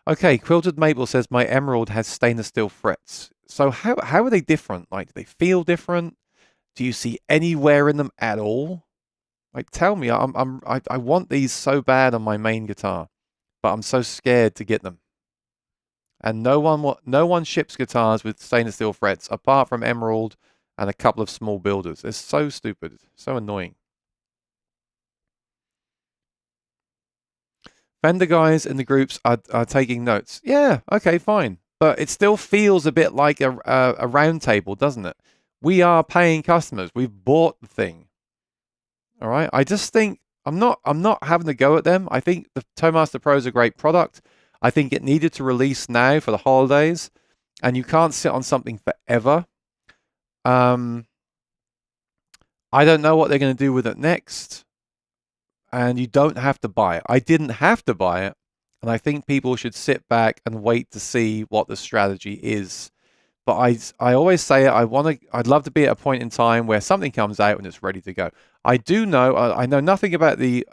Okay, Quilted Maple says my Emerald has stainless steel frets. So how are they different? Like, do they feel different? Do you see any wear in them at all? Like, tell me. I want these so bad on my main guitar, but I'm so scared to get them. And no one ships guitars with stainless steel frets apart from Emerald and a couple of small builders. It's so stupid, so annoying. Fender guys in the groups are taking notes. Yeah, okay, fine. But it still feels a bit like a round table, doesn't it? We are paying customers. We've bought the thing. All right. I just think I'm not having to go at them. I think the Toemaster Pro is a great product. I think it needed to release now for the holidays, and you can't sit on something forever. I don't know what they're going to do with it next, and you don't have to buy it. I didn't have to buy it, and I think people should sit back and wait to see what the strategy is. But I always say it. I'd love to be at a point in time where something comes out and it's ready to go. I do know. I know nothing about the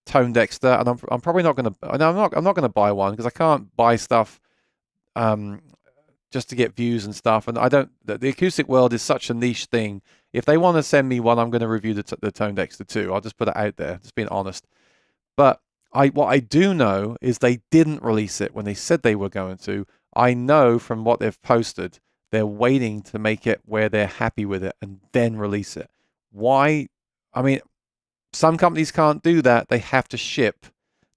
Tone Dexter, and I'm probably not going to. I'm not going to buy one because I can't buy stuff just to get views and stuff. And I don't. The acoustic world is such a niche thing. If they want to send me one, I'm going to review the Tone Dexter too. I'll just put it out there. Just being honest. But what I do know is they didn't release it when they said they were going to. I know from what they've posted, they're waiting to make it where they're happy with it and then release it. Why? I mean, some companies can't do that. They have to ship.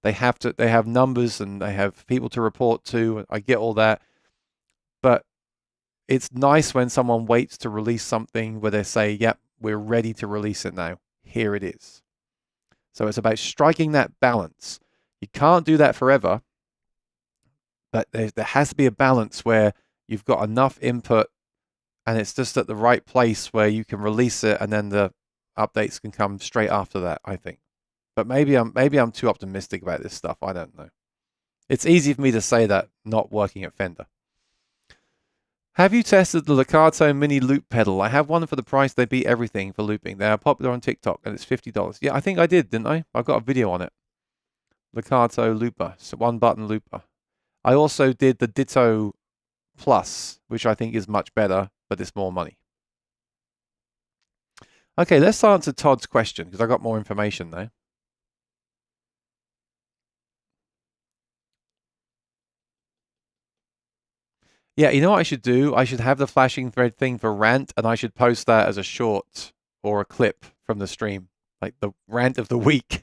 They have numbers and they have people to report to. I get all that. But it's nice when someone waits to release something where they say, yep, we're ready to release it now. Here it is. So it's about striking that balance. You can't do that forever, but there has to be a balance where you've got enough input and it's just at the right place where you can release it and then the updates can come straight after that, I think. But maybe I'm too optimistic about this stuff. I don't know. It's easy for me to say that not working at Fender. Have you tested the Legato mini loop pedal? I have one for the price. They beat everything for looping. They are popular on TikTok and it's $50. Yeah, I think I did, didn't I? I've got a video on it. Legato looper, so one button looper. I also did the Ditto Plus, which I think is much better, but it's more money. Okay, let's answer Todd's question because I got more information there. Yeah, you know what I should do? I should have the flashing thread thing for rant, and I should post that as a short or a clip from the stream, like the rant of the week.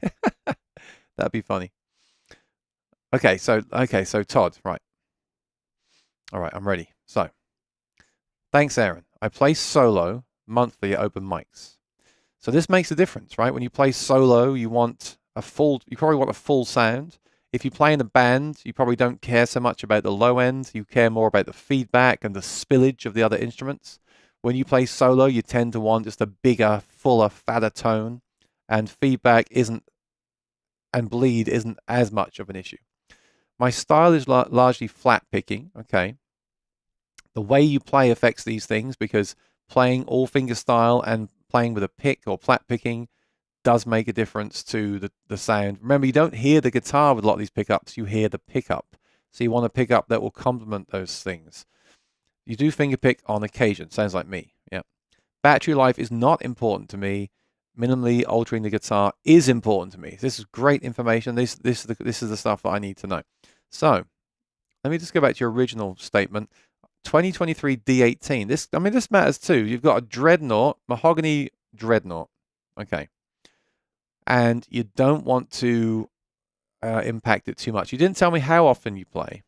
That'd be funny. Okay, so Todd, right. All right, I'm ready. So, thanks, Aaron. I play solo monthly at open mics. So this makes a difference, right? When you play solo, you probably want a full sound. If you play in a band, you probably don't care so much about the low end. You care more about the feedback and the spillage of the other instruments. When you play solo, you tend to want just a bigger, fuller, fatter tone, and feedback and bleed isn't as much of an issue. My style is largely flat picking, okay? The way you play affects these things because playing all finger style and playing with a pick or flat picking does make a difference to the sound. Remember, you don't hear the guitar with a lot of these pickups, you hear the pickup. So you want a pickup that will complement those things. You do finger pick on occasion, sounds like me, yeah. Battery life is not important to me. Minimally altering the guitar is important to me. This is great information. This is the stuff that I need to know. So let me just go back to your original statement. 2023 D18. This matters too. You've got a Dreadnought, mahogany Dreadnought. Okay. and you don't want to impact it too much. You didn't tell me how often you play,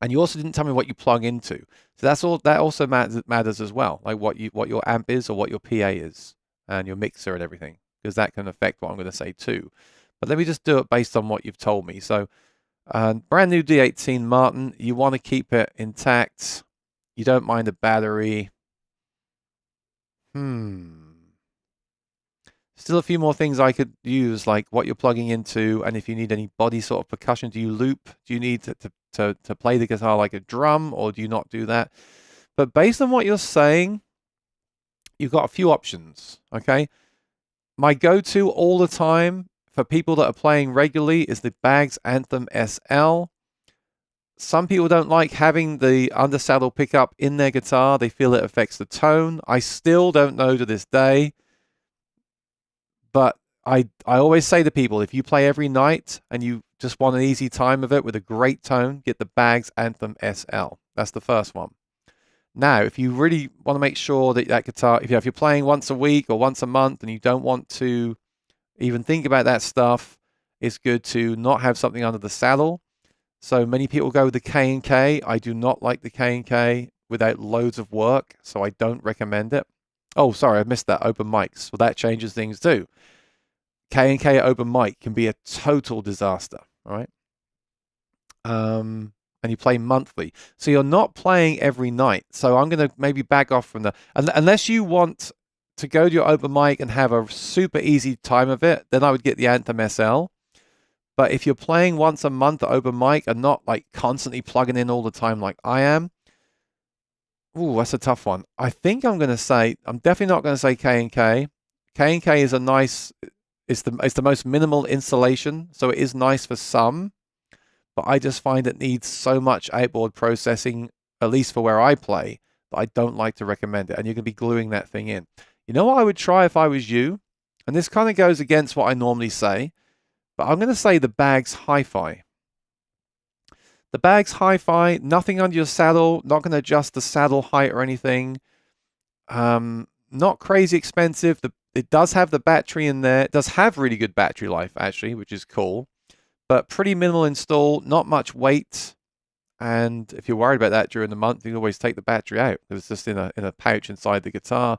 and you also didn't tell me what you plug into. So that's all. That also matters as well, like what your amp is or what your PA is and your mixer and everything, because that can affect what I'm going to say too. But let me just do it based on what you've told me. So, brand new D18 Martin, you want to keep it intact. You don't mind the battery. Still a few more things I could use, like what you're plugging into, and if you need any body sort of percussion. Do you loop? Do you need to play the guitar like a drum, or do you not do that? But based on what you're saying, you've got a few options, okay? My go-to all the time for people that are playing regularly is the Baggs Anthem SL. Some people don't like having the undersaddle pickup in their guitar. They feel it affects the tone. I still don't know to this day. But I always say to people, if you play every night and you just want an easy time of it with a great tone, get the Baggs Anthem SL. That's the first one. Now, if you really want to make sure that that guitar, if you're playing once a week or once a month and you don't want to even think about that stuff, it's good to not have something under the saddle. So many people go with the K&K. I do not like the K&K without loads of work, so I don't recommend it. Oh, sorry, I missed that. Open mics. Well, that changes things too. K&K open mic can be a total disaster, all right? And you play monthly. So you're not playing every night. So I'm going to maybe back off from that. Unless you want to go to your open mic and have a super easy time of it, then I would get the Anthem SL. But if you're playing once a month at open mic and not like constantly plugging in all the time like I am, ooh, that's a tough one. I think I'm definitely not going to say K&K. K&K is a nice, it's the most minimal installation, so it is nice for some, but I just find it needs so much outboard processing, at least for where I play, that I don't like to recommend it. And you're going to be gluing that thing in. You know what I would try if I was you? And this kind of goes against what I normally say, but I'm going to say the Baggs Hi-Fi. The Baggs Hi-Fi, nothing under your saddle, not going to adjust the saddle height or anything. Not crazy expensive. It does have the battery in there. It does have really good battery life, actually, which is cool. But pretty minimal install, not much weight. And if you're worried about that during the month, you can always take the battery out because it's just in a pouch inside the guitar.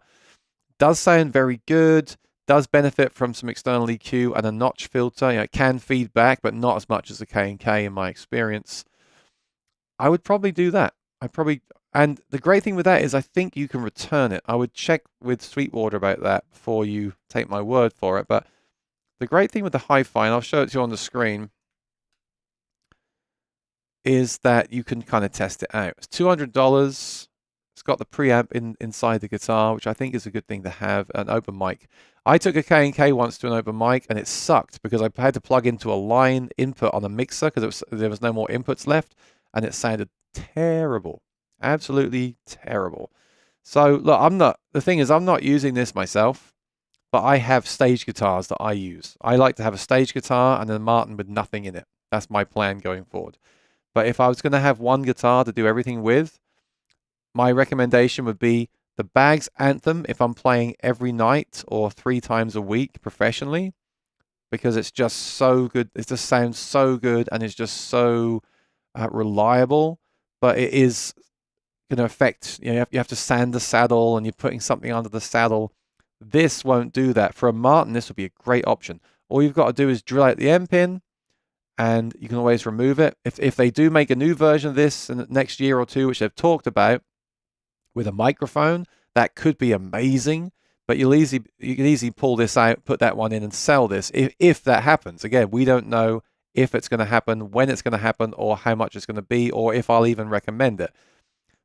Does sound very good. Does benefit from some external EQ and a notch filter. You know, it can feed back, but not as much as the K&K in my experience. I would probably do that. And the great thing with that is I think you can return it. I would check with Sweetwater about that before you take my word for it. But the great thing with the Hi-Fi, and I'll show it to you on the screen, is that you can kind of test it out. It's $200. It's got the preamp inside the guitar, which I think is a good thing to have, an open mic. I took a K&K once to an open mic, and it sucked because I had to plug into a line input on a mixer because there was no more inputs left, and it sounded terrible. Absolutely terrible. So, look, the thing is, I'm not using this myself, but I have stage guitars that I use. I like to have a stage guitar and a Martin with nothing in it. That's my plan going forward. But if I was going to have one guitar to do everything with, my recommendation would be the Baggs Anthem if I'm playing every night or 3 times a week professionally, because it's just so good. It just sounds so good and it's just so reliable. But it is going to affect, you have to sand the saddle and you're putting something under the saddle. This won't do that. For a Martin, this would be a great option. All you've got to do is drill out the end pin, and you can always remove it. If they do make a new version of this in the next year or two, which they've talked about, with a microphone, that could be amazing. But you can easily pull this out, put that one in, and sell this if that happens. Again, we don't know if it's going to happen, when it's going to happen, or how much it's going to be, or if I'll even recommend it.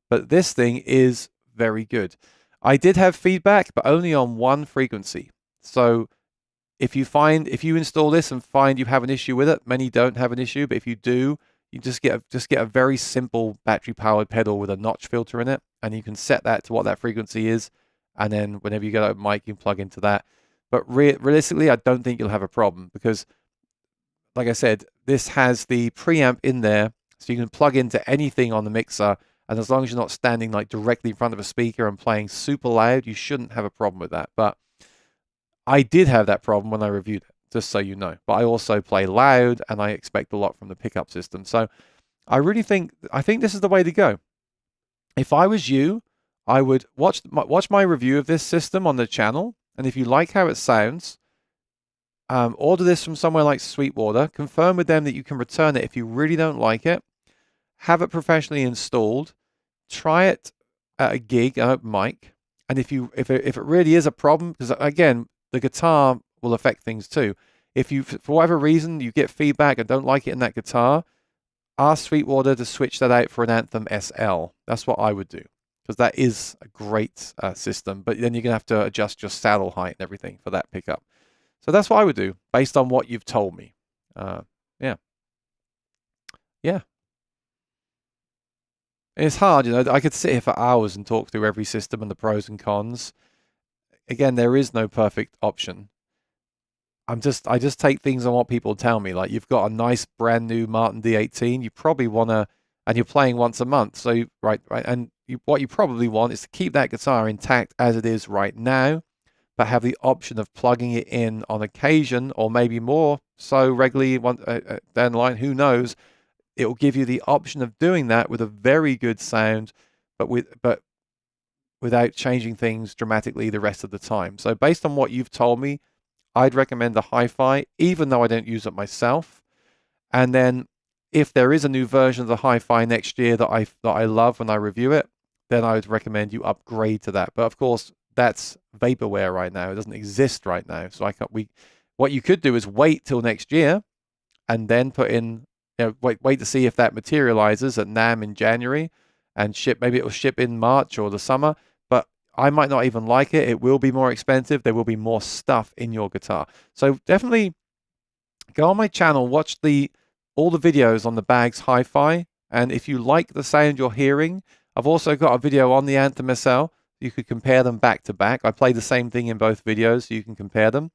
But this thing is very good. I did have feedback, but only on one frequency. So if you install this and find you have an issue with it, many don't have an issue, but if you do, you just get a very simple battery powered pedal with a notch filter in it, and you can set that to what that frequency is, and then whenever you get a mic, you can plug into that. But realistically, I don't think you'll have a problem because, like I said, this has the preamp in there, so you can plug into anything on the mixer, and as long as you're not standing like directly in front of a speaker and playing super loud, you shouldn't have a problem with that. But I did have that problem when I reviewed it, just so you know. But I also play loud, and I expect a lot from the pickup system. So I think this is the way to go. If I was you, I would watch my review of this system on the channel, and if you like how it sounds, order this from somewhere like Sweetwater. Confirm with them that you can return it if you really don't like it. Have it professionally installed. Try it at a gig, an open mic, and if it really is a problem, because again, the guitar will affect things too. If you, for whatever reason, you get feedback and don't like it in that guitar, ask Sweetwater to switch that out for an Anthem SL. That's what I would do, because that is a great system. But then you're gonna have to adjust your saddle height and everything for that pickup. So that's what I would do based on what you've told me. Yeah, yeah. It's hard, you know. I could sit here for hours and talk through every system and the pros and cons. Again, there is no perfect option. I just take things on what people tell me. Like, you've got a nice brand new Martin D18, you probably want to, and you're playing once a month. So right, and what you probably want is to keep that guitar intact as it is right now, but have the option of plugging it in on occasion, or maybe more so regularly down the line. Who knows? It will give you the option of doing that with a very good sound, but without changing things dramatically the rest of the time. So based on what you've told me, I'd recommend the Hi-Fi, even though I don't use it myself. And then if there is a new version of the Hi-Fi next year that I love when I review it, then I would recommend you upgrade to that. But of course, that's vaporware right now. It doesn't exist right now. So what you could do is wait till next year and then put in, wait to see if that materializes at NAMM in January and ship. Maybe it will ship in March or the summer, but I might not even like it. It will be more expensive. There will be more stuff in your guitar. So definitely go on my channel, watch all the videos on the Bags Hi-Fi, and if you like the sound you're hearing, I've also got a video on the Anthem SL. You could compare them back to back. I play the same thing in both videos, so you can compare them.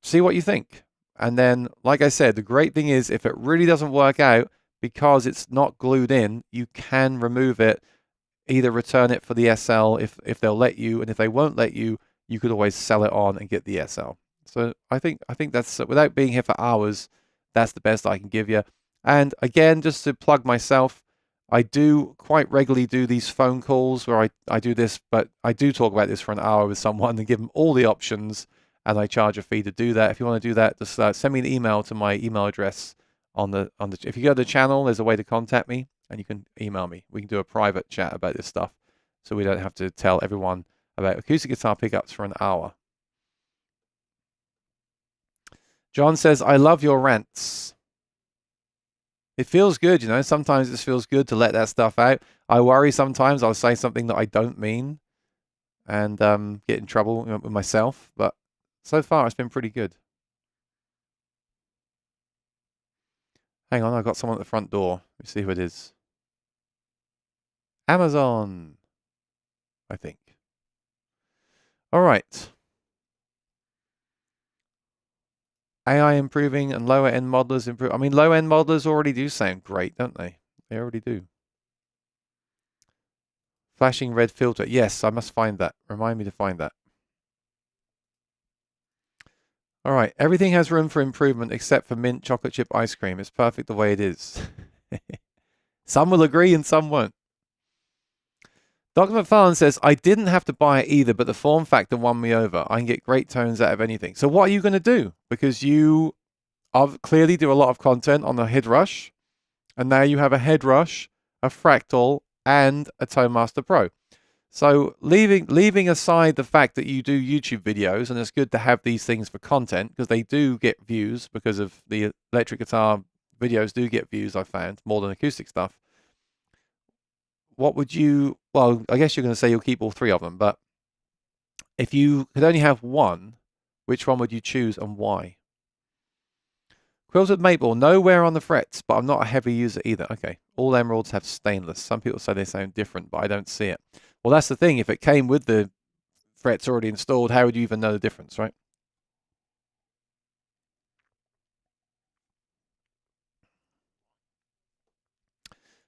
See what you think. And then, like I said, the great thing is if it really doesn't work out because it's not glued in, you can remove it, either return it for the SL if they'll let you, and if they won't let you, you could always sell it on and get the SL. So I think that's, without being here for hours, that's the best I can give you. And again, just to plug myself, I do quite regularly do these phone calls where I do this, but I do talk about this for an hour with someone and give them all the options, and I charge a fee to do that. If you want to do that, just send me an email to my email address if you go to the channel, there's a way to contact me, and you can email me. We can do a private chat about this stuff, so we don't have to tell everyone about acoustic guitar pickups for an hour. John says, I love your rants. It feels good, you know. Sometimes it feels good to let that stuff out. I worry sometimes I'll say something that I don't mean and get in trouble with myself, but so far it's been pretty good. Hang on, I've got someone at the front door. Let me see who it is. Amazon, I think. All right. AI improving and lower end modelers improve. I mean, low end modelers already do sound great, don't they? They already do. Flashing red filter. Yes, I must find that. Remind me to find that. All right. Everything has room for improvement except for mint chocolate chip ice cream. It's perfect the way it is. Some will agree and some won't. Dr. McFarlane says, I didn't have to buy it either, but the form factor won me over. I can get great tones out of anything. So what are you going to do? Because you clearly do a lot of content on the Head Rush, and now you have a Head Rush, a Fractal, and a Tone Master Pro. So leaving aside the fact that you do YouTube videos, and it's good to have these things for content, because they do get views, because of the electric guitar videos do get views, I found, more than acoustic stuff. What would you, well, I guess you're going to say you'll keep all three of them, but if you could only have one, which one would you choose and why? Quilted maple, no wear on the frets, but I'm not a heavy user either. Okay, all emeralds have stainless. Some people say they sound different, but I don't see it. Well, that's the thing. If it came with the frets already installed, how would you even know the difference, right?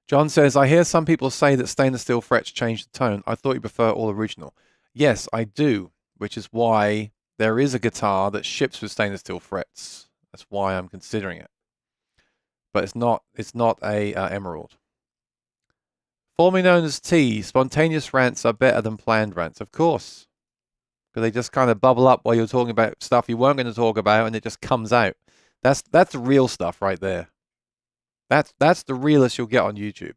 John says, I hear some people say that stainless steel frets change the tone. I thought you prefer all original. Yes, I do, which is why there is a guitar that ships with stainless steel frets. That's why I'm considering it. But it's not a emerald. Formerly known as T, spontaneous rants are better than planned rants, of course, because they just kind of bubble up while you're talking about stuff you weren't going to talk about, and it just comes out. That's the real stuff right there. That's the realest you'll get on YouTube.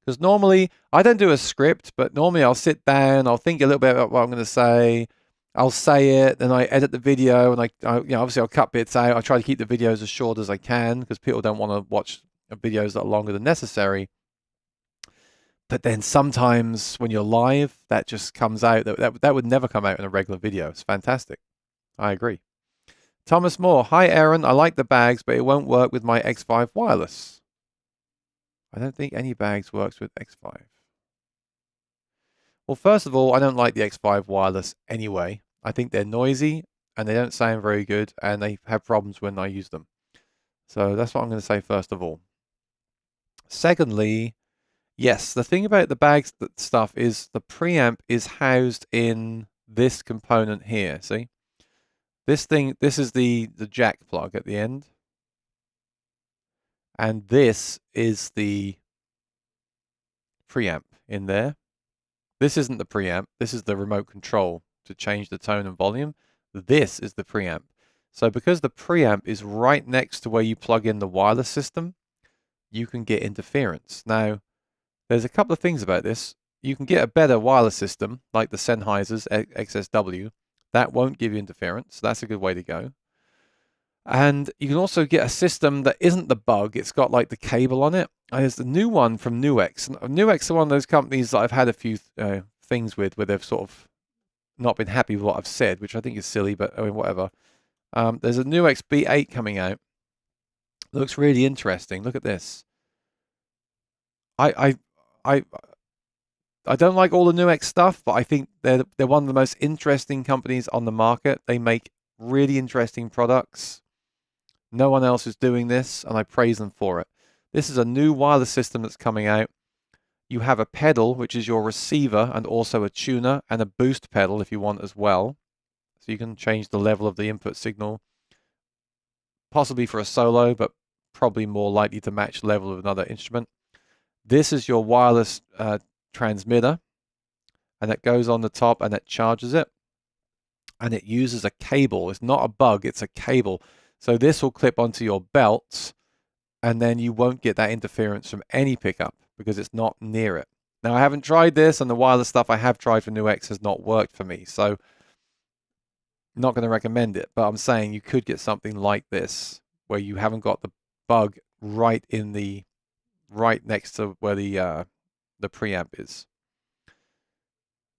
Because normally I don't do a script, but normally I'll sit down, I'll think a little bit about what I'm going to say, I'll say it, then I edit the video, and obviously I'll cut bits out. I try to keep the videos as short as I can because people don't want to watch videos that are longer than necessary. But then sometimes when you're live, that just comes out. That would never come out in a regular video. It's fantastic. I agree. Thomas Moore. Hi, Aaron. I like the bags, but it won't work with my X5 wireless. I don't think any bags works with X5. Well, first of all, I don't like the X5 wireless anyway. I think they're noisy and they don't sound very good and they have problems when I use them. So that's what I'm going to say first of all. Secondly, yes, the thing about the bags stuff is the preamp is housed in this component here. See? This is the jack plug at the end. And this is the preamp in there. This isn't the preamp. This is the remote control to change the tone and volume. This is the preamp. So because the preamp is right next to where you plug in the wireless system, you can get interference. Now, there's a couple of things about this. You can get a better wireless system, like the Sennheiser's XSW. That won't give you interference. That's a good way to go. And you can also get a system that isn't the bug. It's got like the cable on it. And there's the new one from Nuex. Nuex are one of those companies that I've had a few things with where they've sort of not been happy with what I've said, which I think is silly, but I mean, whatever. There's a Nuex B8 coming out. It looks really interesting. Look at this. I don't like all the Nuex stuff, but I think they're one of the most interesting companies on the market. They make really interesting products. No one else is doing this, and I praise them for it. This is a new wireless system that's coming out. You have a pedal, which is your receiver, and also a tuner, and a boost pedal if you want as well. So you can change the level of the input signal, possibly for a solo, but probably more likely to match the level of another instrument. This is your wireless transmitter, and it goes on the top and it charges it. And it uses a cable. It's not a bug, it's a cable. So this will clip onto your belt, and then you won't get that interference from any pickup because it's not near it. Now, I haven't tried this, and the wireless stuff I have tried for Nuex has not worked for me. So I'm not going to recommend it, but I'm saying you could get something like this where you haven't got the bug right next to where the preamp is.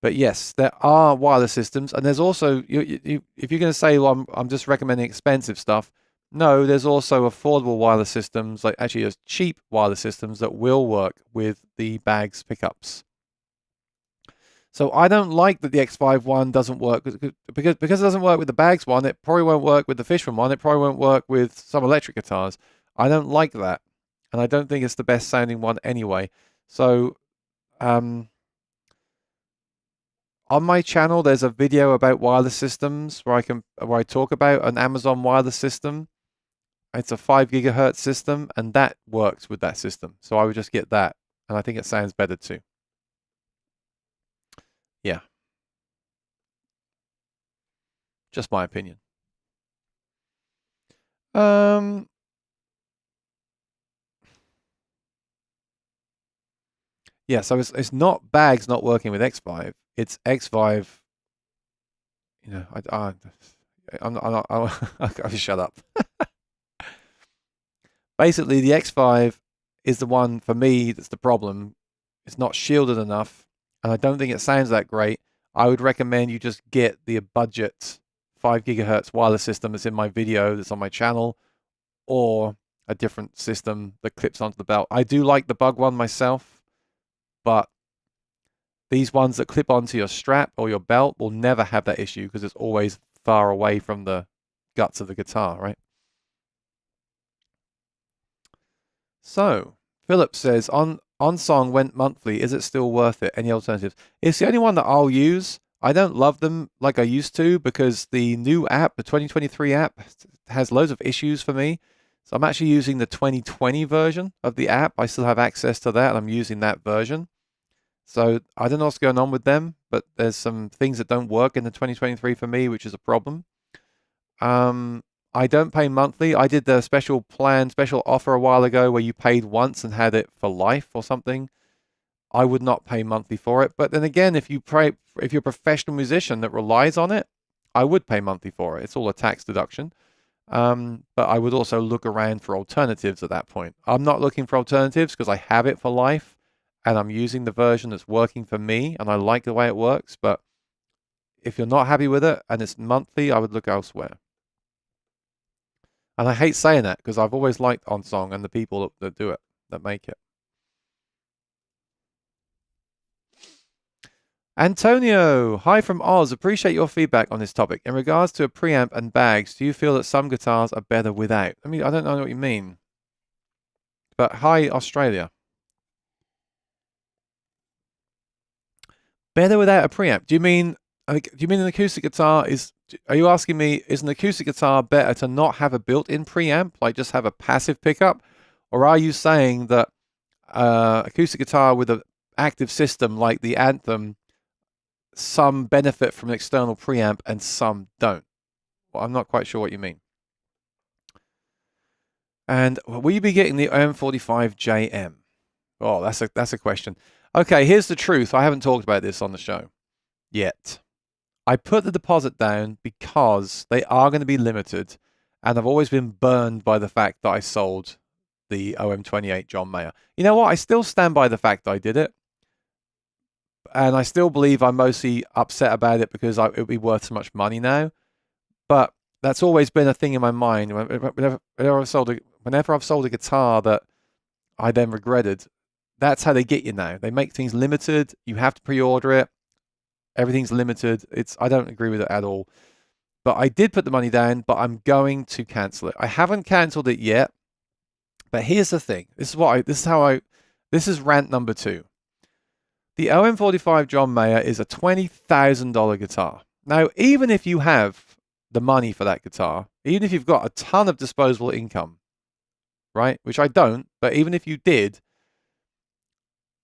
But yes, there are wireless systems, and there's also, if you're going to say, well, I'm just recommending expensive stuff, no, there's also affordable wireless systems, like actually there's cheap wireless systems that will work with the bags pickups. So I don't like that the X5 one doesn't work, because it doesn't work with the bags one, it probably won't work with the Fishman one, it probably won't work with some electric guitars. I don't like that, and I don't think it's the best sounding one anyway. So, on my channel, there's a video about wireless systems where I talk about an Amazon wireless system. It's a 5 gigahertz system, and that works with that system. So I would just get that, and I think it sounds better too. Yeah. Just my opinion. Yeah, so it's not bags not working with X5. It's X5. You know, I'm not. I'll shut up. Basically, the X5 is the one for me that's the problem. It's not shielded enough, and I don't think it sounds that great. I would recommend you just get the budget 5 gigahertz wireless system that's in my video that's on my channel, or a different system that clips onto the belt. I do like the bug one myself, but these ones that clip onto your strap or your belt will never have that issue because it's always far away from the guts of the guitar, right? So, Philip says, on song went monthly. Is it still worth it? Any alternatives? It's the only one that I'll use. I don't love them like I used to because the new app, the 2023 app, has loads of issues for me. So I'm actually using the 2020 version of the app. I still have access to that, and I'm using that version. So I don't know what's going on with them, but there's some things that don't work in the 2023 for me, which is a problem. I don't pay monthly. I did the special offer a while ago where you paid once and had it for life or something. I would not pay monthly for it. But then again, if you're a professional musician that relies on it, I would pay monthly for it. It's all a tax deduction. But I would also look around for alternatives at that point. I'm not looking for alternatives because I have it for life and I'm using the version that's working for me and I like the way it works. But if you're not happy with it and it's monthly, I would look elsewhere. And I hate saying that because I've always liked OnSong and the people that do it, that make it. Antonio, hi from Oz. Appreciate your feedback on this topic. In regards to a preamp and bags, do you feel that some guitars are better without? I mean, I don't know what you mean. But hi, Australia. Better without a preamp? Do you mean an acoustic guitar is? Are you asking me, is an acoustic guitar better to not have a built-in preamp, like just have a passive pickup? Or are you saying that acoustic guitar with an active system like the Anthem, some benefit from an external preamp and some don't? Well, I'm not quite sure what you mean. And will you be getting the OM45JM? Oh, that's a question. Okay, here's the truth. I haven't talked about this on the show yet. I put the deposit down because they are going to be limited, and I've always been burned by the fact that I sold the OM28 John Mayer. You know what? I still stand by the fact that I did it, and I still believe I'm mostly upset about it because it would be worth so much money now. But that's always been a thing in my mind. Whenever I've sold a guitar that I then regretted, that's how they get you now. They make things limited. You have to pre-order it. Everything's limited. I don't agree with it at all. But I did put the money down, but I'm going to cancel it. I haven't canceled it yet. But here's the thing. This is rant number 2. The OM45 John Mayer is a $20,000 guitar. Now, even if you have the money for that guitar, even if you've got a ton of disposable income, right? Which I don't, but even if you did,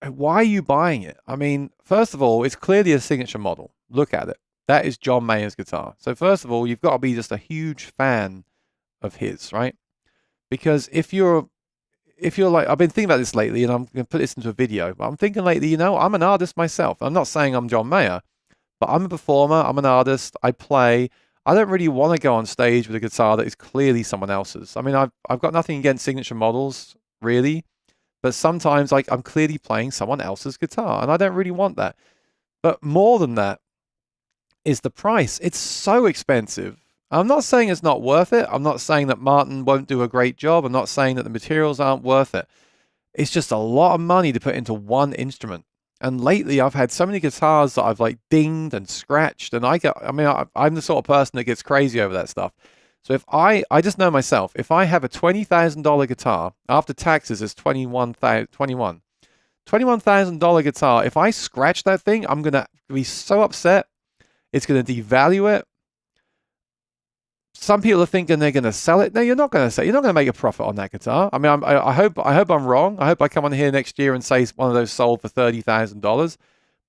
why are you buying it? I mean, first of all, it's clearly a signature model. Look at it. That is John Mayer's guitar. So first of all, you've got to be just a huge fan of his, right? Because if you're like, I've been thinking about this lately, and I'm going to put this into a video, but I'm thinking lately, I'm an artist myself. I'm not saying I'm John Mayer, but I'm a performer. I'm an artist. I play. I don't really want to go on stage with a guitar that is clearly someone else's. I mean, I've got nothing against signature models, really. But sometimes, like, I'm clearly playing someone else's guitar, and I don't really want that. But more than that is the price. It's so expensive. I'm not saying it's not worth it. I'm not saying that Martin won't do a great job. I'm not saying that the materials aren't worth it. It's just a lot of money to put into one instrument. And lately, I've had so many guitars that I've, like, dinged and scratched, and I'm the sort of person that gets crazy over that stuff. So if I just know myself, if I have a $20,000 guitar, after taxes is $21,000 guitar, if I scratch that thing, I'm going to be so upset. It's going to devalue it. Some people are thinking they're going to sell it. No, you're not going to sell it. You're not going to make a profit on that guitar. I mean, I hope I'm wrong. I hope I come on here next year and say one of those sold for $30,000.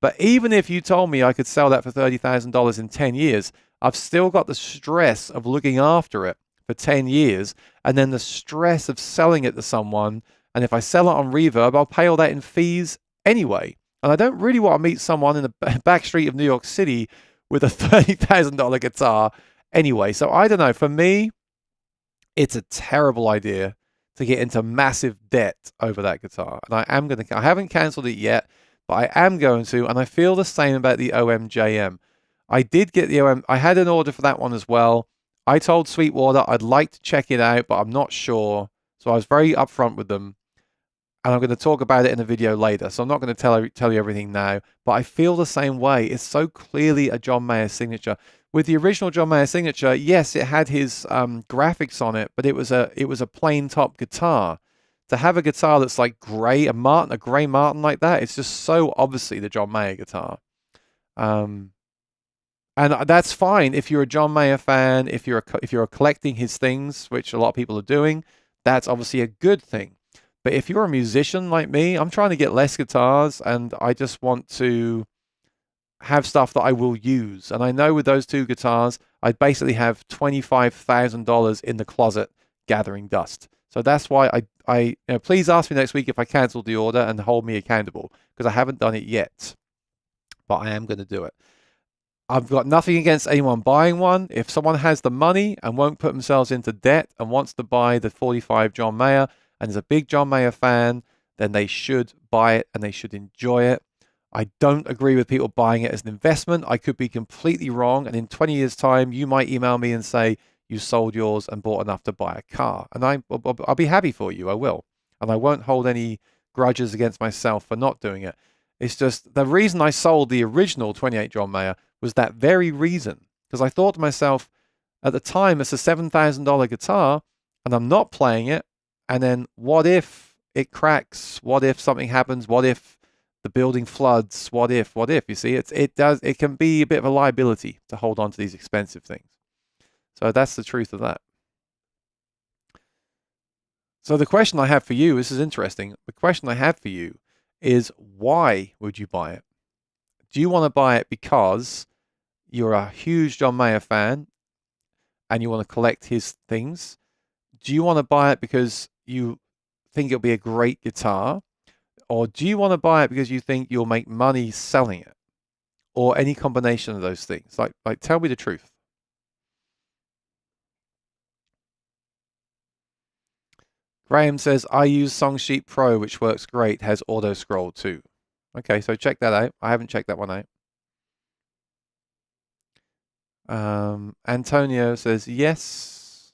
But even if you told me I could sell that for $30,000 in 10 years, I've still got the stress of looking after it for 10 years and then the stress of selling it to someone. And if I sell it on Reverb, I'll pay all that in fees anyway. And I don't really want to meet someone in the back street of New York City with a $30,000 guitar anyway. So I don't know. For me, it's a terrible idea to get into massive debt over that guitar. And I haven't canceled it yet, but I am going to. And I feel the same about the OMJM. I did get the OM. I had an order for that one as well. I told Sweetwater I'd like to check it out, but I'm not sure. So I was very upfront with them. And I'm going to talk about it in a video later. So I'm not going to tell you everything now. But I feel the same way. It's so clearly a John Mayer signature. With the original John Mayer signature, yes, it had his graphics on it, but it was a plain top guitar. To have a guitar that's like gray, a gray Martin like that, it's just so obviously the John Mayer guitar. And that's fine if you're a John Mayer fan, if you're collecting his things, which a lot of people are doing, that's obviously a good thing. But if you're a musician like me, I'm trying to get less guitars and I just want to have stuff that I will use. And I know with those two guitars, I basically have $25,000 in the closet gathering dust. So that's why please ask me next week if I cancelled the order and hold me accountable, because I haven't done it yet, but I am going to do it. I've got nothing against anyone buying one. If someone has the money and won't put themselves into debt and wants to buy the 45 John Mayer and is a big John Mayer fan, then they should buy it and they should enjoy it. I don't agree with people buying it as an investment. I could be completely wrong. And in 20 years' time, you might email me and say you sold yours and bought enough to buy a car. And I'll be happy for you. I will. And I won't hold any grudges against myself for not doing it. It's just the reason I sold the original 28 John Mayer was that very reason. Because I thought to myself, at the time, it's a $7,000 guitar and I'm not playing it. And then what if it cracks? What if something happens? What if the building floods? What if? You see, it can be a bit of a liability to hold on to these expensive things. So that's the truth of that. So the question I have for you, this is interesting. The question I have for you is, why would you buy it? Do you want to buy it because you're a huge John Mayer fan and you want to collect his things? Do you want to buy it because you think it'll be a great guitar? Or do you want to buy it because you think you'll make money selling it? Or any combination of those things? Like tell me the truth. Graham says, I use Songsheet Pro, which works great, has auto scroll too. Okay, so check that out. I haven't checked that one out. Antonio says, yes.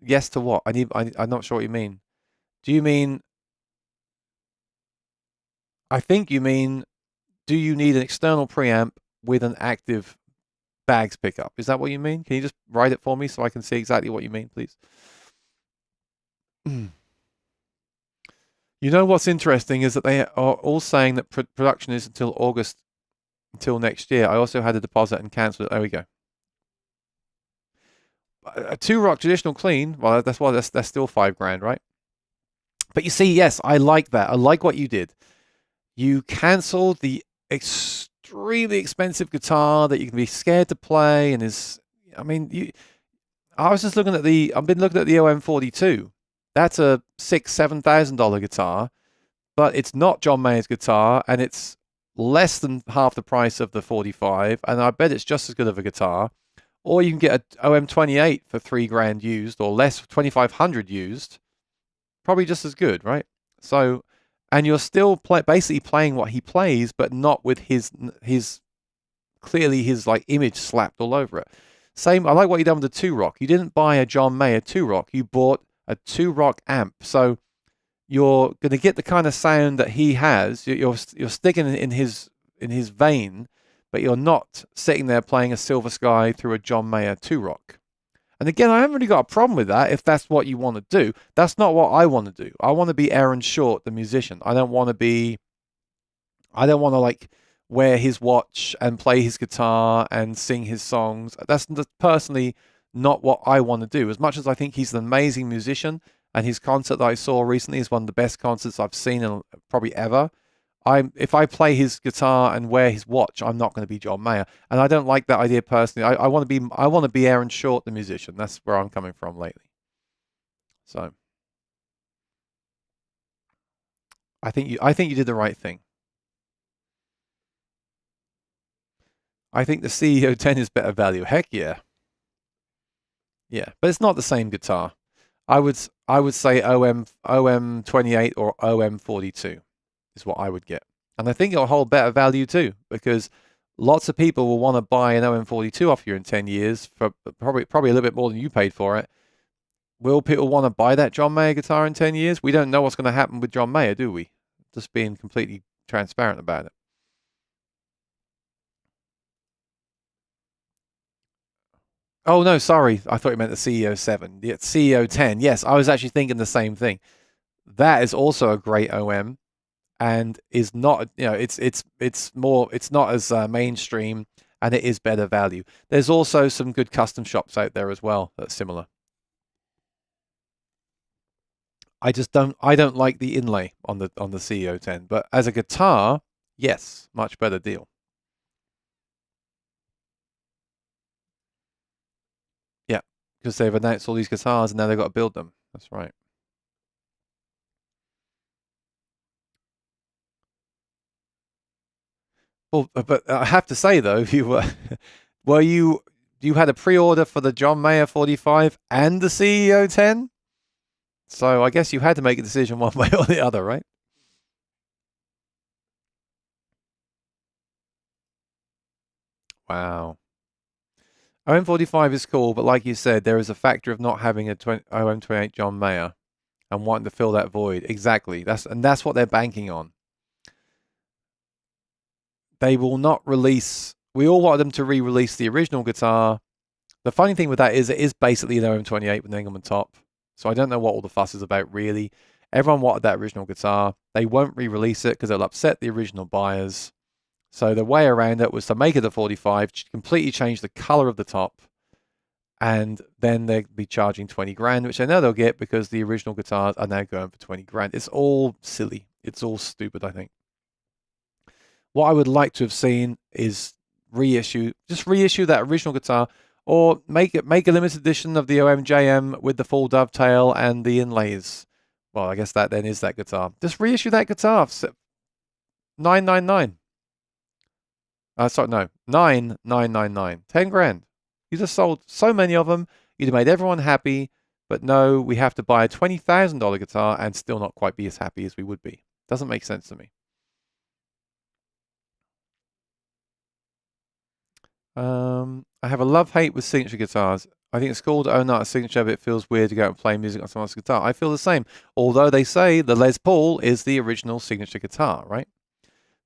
Yes to what? I'm not sure what you mean. Do you mean, I think you mean, do you need an external preamp with an active bags pickup? Is that what you mean? Can you just write it for me so I can see exactly what you mean, please? You know what's interesting is that they are all saying that production is until August, until next year. I also had a deposit and cancelled it. There we go. A 2-rock traditional clean, well, that's why that's still $5,000, right? But you see, yes, I like that. I like what you did. You cancelled the extremely expensive guitar that you can be scared to play, and I was just looking at I've been looking at the OM42. That's a $6,000-$7,000 guitar, but it's not John Mayer's guitar, and it's less than half the price of the 45, and I bet it's just as good of a guitar. Or you can get an OM28 for $3,000 used, or less, 2,500 used, probably just as good, right? So, and you're still basically playing what he plays, but not with his clearly his like image slapped all over it. Same, I like what you done with the 2-rock. You didn't buy a John Mayer 2-rock. You bought a 2-rock amp. So you're going to get the kind of sound that he has. You're sticking in his vein, but you're not sitting there playing a Silver Sky through a John Mayer 2-rock. And again, I haven't really got a problem with that if that's what you want to do. That's not what I want to do. I want to be Aaron Short, the musician. I don't want to like wear his watch and play his guitar and sing his songs. That's personally not what I want to do. As much as I think he's an amazing musician, and his concert that I saw recently is one of the best concerts I've seen in probably ever. If I play his guitar and wear his watch, I'm not going to be John Mayer, and I don't like that idea personally. I want to be Aaron Short, the musician. That's where I'm coming from lately. So I think you did the right thing. I think the CEO 10 is better value. Heck yeah. Yeah, but it's not the same guitar. I would say OM 28 or OM 42 is what I would get. And I think it'll hold better value too, because lots of people will want to buy an OM 42 off you in 10 years for probably a little bit more than you paid for it. Will people want to buy that John Mayer guitar in 10 years? We don't know what's going to happen with John Mayer, do we? Just being completely transparent about it. Oh, no, sorry. I thought you meant the CEO 7. The CEO 10. Yes, I was actually thinking the same thing. That is also a great OM and is not, it's not as mainstream, and it is better value. There's also some good custom shops out there as well that's similar. I don't like the inlay on the CEO10, but as a guitar, yes, much better deal. Yeah, because they've announced all these guitars and now they've got to build them. That's right. Well, but I have to say though, you were you had a pre-order for the John Mayer 45 and the CEO 10, so I guess you had to make a decision one way or the other, right? Wow. OM45 is cool, but like you said, there is a factor of not having a OM28 John Mayer and wanting to fill that void. Exactly. That's what they're banking on. They will not release. We all wanted them to re-release the original guitar. The funny thing with that is it is basically an OM28 with an Engelmann top. So I don't know what all the fuss is about really. Everyone wanted that original guitar. They won't re-release it because it'll upset the original buyers. So the way around it was to make it a 45, completely change the color of the top, and then they'd be charging 20 grand, which I know they'll get because the original guitars are now going for 20 grand. It's all silly. It's all stupid, I think. What I would like to have seen is just reissue that original guitar, or make a limited edition of the OMJM with the full dovetail and the inlays. Well, I guess that then is that guitar. Just reissue that guitar. 999. Sorry, no, 9999. 10 grand. You just sold so many of them. You'd have made everyone happy. But no, we have to buy a $20,000 guitar and still not quite be as happy as we would be. Doesn't make sense to me. I have a love-hate with signature guitars. I think it's cool to own that a signature, but it feels weird to go out and play music on someone else's guitar. I feel the same. Although they say the Les Paul is the original signature guitar, right?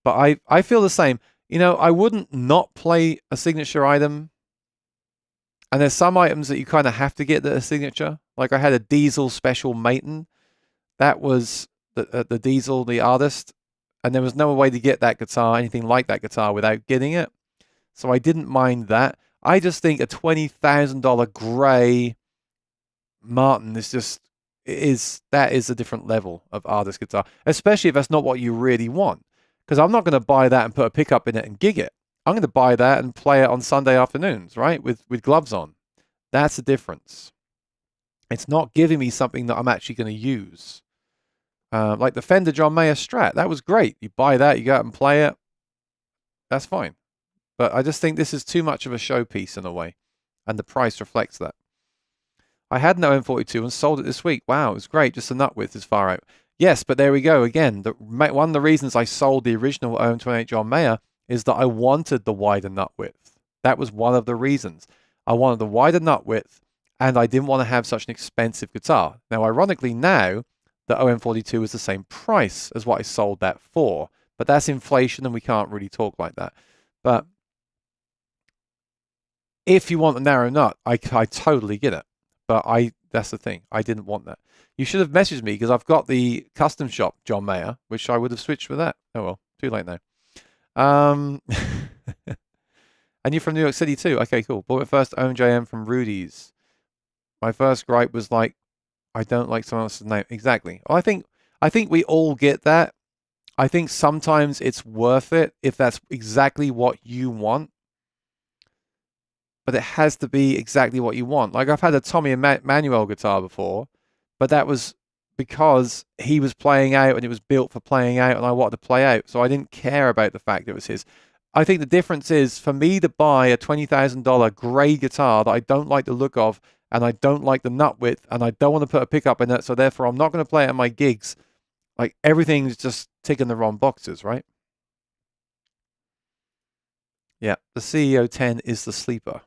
But I feel the same. You know, I wouldn't not play a signature item. And there's some items that you kind of have to get that are signature. Like I had a Diesel Special Maiden. That was the Diesel, the artist. And there was no way to get that guitar, anything like that guitar, without getting it. So I didn't mind that. I just think a $20,000 gray Martin is a different level of artist guitar, especially if that's not what you really want. Because I'm not going to buy that and put a pickup in it and gig it. I'm going to buy that and play it on Sunday afternoons, right, with gloves on. That's the difference. It's not giving me something that I'm actually going to use. Like the Fender John Mayer Strat, that was great. You buy that, you go out and play it. That's fine. But I just think this is too much of a showpiece in a way, and the price reflects that. I had an OM42 and sold it this week. Wow, it was great. Just the nut width is far out. Yes, but there we go again. One of the reasons I sold the original OM28 John Mayer is that I wanted the wider nut width. That was one of the reasons. I wanted the wider nut width, and I didn't want to have such an expensive guitar. Now, ironically, now the OM42 is the same price as what I sold that for, but that's inflation, and we can't really talk like that. But if you want a narrow nut, I totally get it. But that's the thing. I didn't want that. You should have messaged me because I've got the custom shop John Mayer, which I would have switched with that. Oh well, too late now. And you're from New York City too. Okay, cool. Bought it first OMJM from Rudy's. My first gripe was like, I don't like someone else's name. Exactly. I think we all get that. I think sometimes it's worth it if that's exactly what you want. But it has to be exactly what you want. Like I've had a Tommy Emmanuel guitar before, but that was because he was playing out and it was built for playing out and I wanted to play out. So I didn't care about the fact it was his. I think the difference is for me to buy a $20,000 grey guitar that I don't like the look of and I don't like the nut width and I don't want to put a pickup in it. So therefore I'm not going to play it at my gigs. Like everything's just ticking the wrong boxes, right? Yeah, the CEO 10 is the sleeper.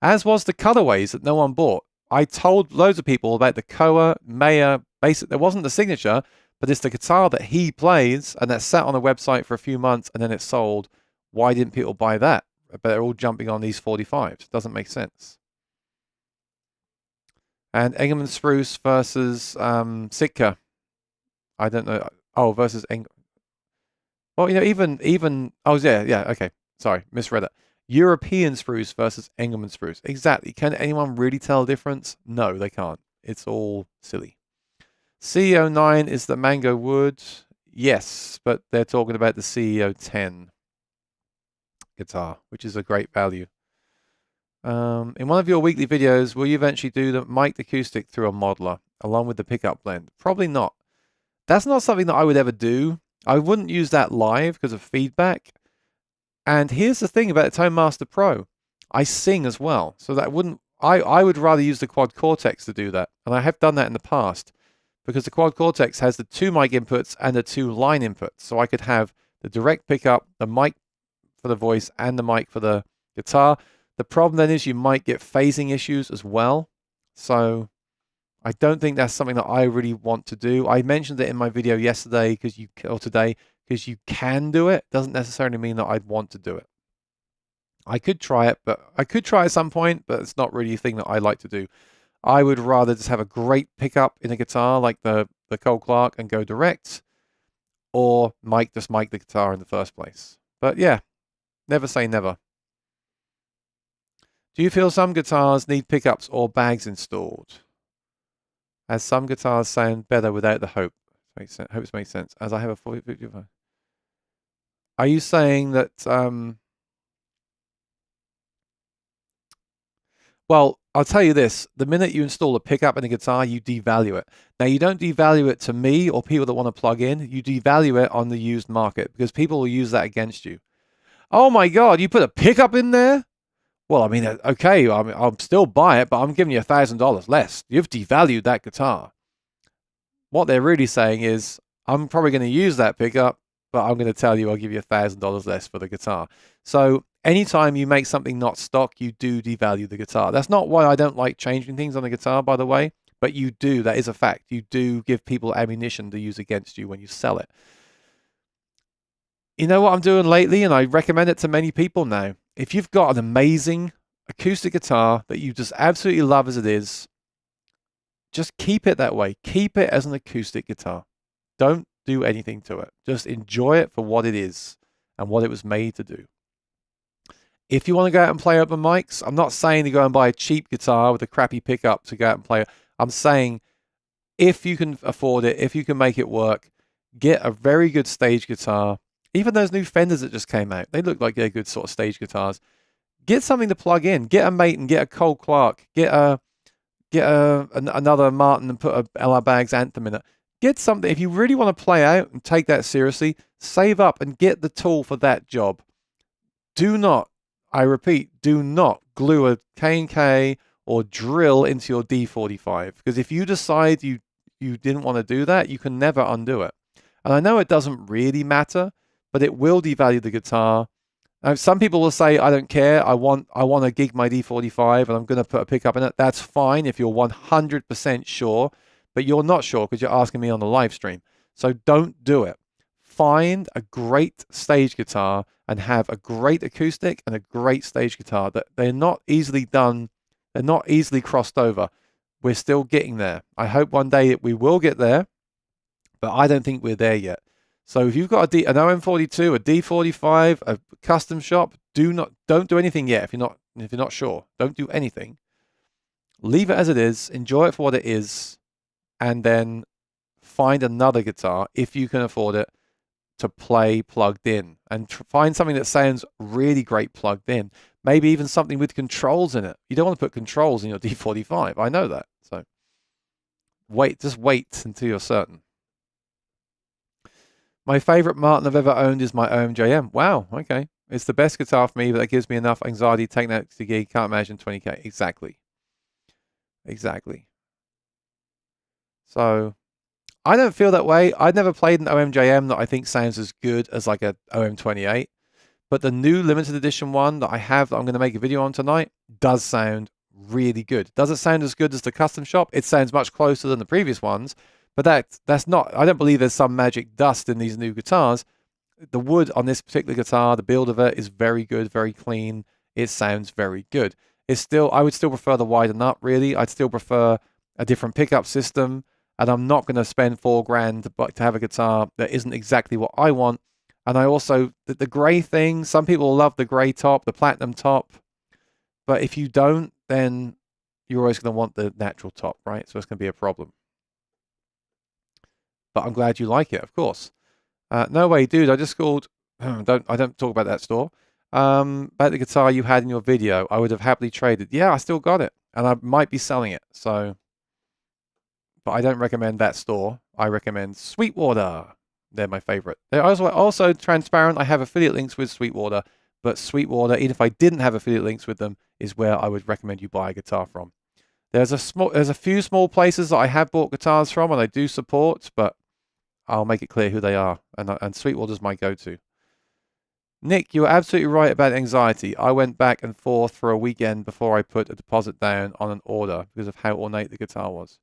As was the colorways that no one bought. I told loads of people about the Koa Mayer basic. There wasn't the signature, but it's the guitar that he plays, and that sat on the website for a few months, and then it sold. Why didn't people buy that? But they're all jumping on these 45s. Doesn't make sense. And Engelmann Spruce versus Sitka. I don't know. Oh, versus Well, you know, even. Oh, yeah. Okay. Sorry, misread it. European spruce versus Engelmann spruce. Exactly. Can anyone really tell the difference? No, they can't. It's all silly. CEO9 is the mango wood. Yes, but they're talking about the CEO10 guitar, which is a great value. In one of your weekly videos, will you eventually do the mic'd acoustic through a modeler along with the pickup blend? Probably not. That's not something that I would ever do. I wouldn't use that live because of feedback. And here's the thing about the Tone Master Pro. I sing as well. So that wouldn't, I would rather use the Quad Cortex to do that. And I have done that in the past because the Quad Cortex has the 2 mic inputs and the 2 line inputs. So I could have the direct pickup, the mic for the voice and the mic for the guitar. The problem then is you might get phasing issues as well. So I don't think that's something that I really want to do. I mentioned it in my video yesterday or today because you can do it. Doesn't necessarily mean that I'd want to do it. I could try it, but I could try at some point, but it's not really a thing that I like to do. I would rather just have a great pickup in a guitar like the Cole Clark and go direct, or just mic the guitar in the first place. But yeah, never say never. Do you feel some guitars need pickups or bags installed? As some guitars sound better without the hope. Hopes make sense. As I have a 4055. Are you saying that? Well, I'll tell you this: the minute you install a pickup in a guitar, you devalue it. Now, you don't devalue it to me or people that want to plug in. You devalue it on the used market because people will use that against you. Oh my God! You put a pickup in there? Well, I mean, okay, I'll still buy it, but I'm giving you $1,000 less. You've devalued that guitar. What they're really saying is, I'm probably going to use that pickup, but I'm going to tell you I'll give you $1,000 less for the guitar. So anytime you make something not stock, you do devalue the guitar. That's not why I don't like changing things on the guitar, by the way, but you do. That is a fact. You do give people ammunition to use against you when you sell it. You know what I'm doing lately, and I recommend it to many people now. If you've got an amazing acoustic guitar that you just absolutely love as it is, just keep it that way. Keep it as an acoustic guitar. Don't do anything to it. Just enjoy it for what it is and what it was made to do. If you want to go out and play open mics, I'm not saying to go and buy a cheap guitar with a crappy pickup to go out and play it. I'm saying if you can afford it, if you can make it work, get a very good stage guitar. Even those new Fenders that just came out, they look like they're good sort of stage guitars. Get something to plug in. Get a Mate and get a Cole Clark. Get another Martin and put a LR Baggs Anthem in it. Get something. If you really want to play out and take that seriously, save up and get the tool for that job. Do not, I repeat, do not glue a K&K or drill into your D45. Because if you decide you didn't want to do that, you can never undo it. And I know it doesn't really matter, but it will devalue the guitar. Now, some people will say, I don't care, I want to gig my D45 and I'm going to put a pickup in it. That's fine if you're 100% sure, but you're not sure because you're asking me on the live stream. So don't do it. Find a great stage guitar and have a great acoustic and a great stage guitar. That they're not easily done, they're not easily crossed over. We're still getting there. I hope one day we will get there, but I don't think we're there yet. So if you've got an OM42, a D45, a custom shop, don't do anything yet if you're not sure. Don't do anything. Leave it as it is, enjoy it for what it is, and then find another guitar if you can afford it to play plugged in, and find something that sounds really great plugged in. Maybe even something with controls in it. You don't want to put controls in your D45. I know that. So just wait until you're certain. My favorite Martin I've ever owned is my OMJM. Wow, okay. It's the best guitar for me, but that gives me enough anxiety taking that to gig. Can't imagine 20K. Exactly. So I don't feel that way. I've never played an OMJM that I think sounds as good as like a OM28. But the new limited edition one that I have that I'm going to make a video on tonight does sound really good. Does it sound as good as the custom shop? It sounds much closer than the previous ones. But that's not, I don't believe there's some magic dust in these new guitars. The wood on this particular guitar, the build of it is very good, very clean. It sounds very good. I would still prefer the wider nut, really. I'd still prefer a different pickup system. And I'm not going to spend $4,000 to have a guitar that isn't exactly what I want And I also, the gray thing, some people love the gray top, the platinum top. But if you don't, then you're always going to want the natural top, right? So it's going to be a problem. But I'm glad you like it, of course. No way, dude. I just called. I don't talk about that store. About the guitar you had in your video, I would have happily traded. Yeah, I still got it, and I might be selling it. So, but I don't recommend that store. I recommend Sweetwater. They're my favorite. They're also transparent. I have affiliate links with Sweetwater, but Sweetwater, even if I didn't have affiliate links with them, is where I would recommend you buy a guitar from. There's a few small places that I have bought guitars from, and I do support, but I'll make it clear who they are, and Sweetwater's my go-to. Nick, you're absolutely right about anxiety. I went back and forth for a weekend before I put a deposit down on an order because of how ornate the guitar was.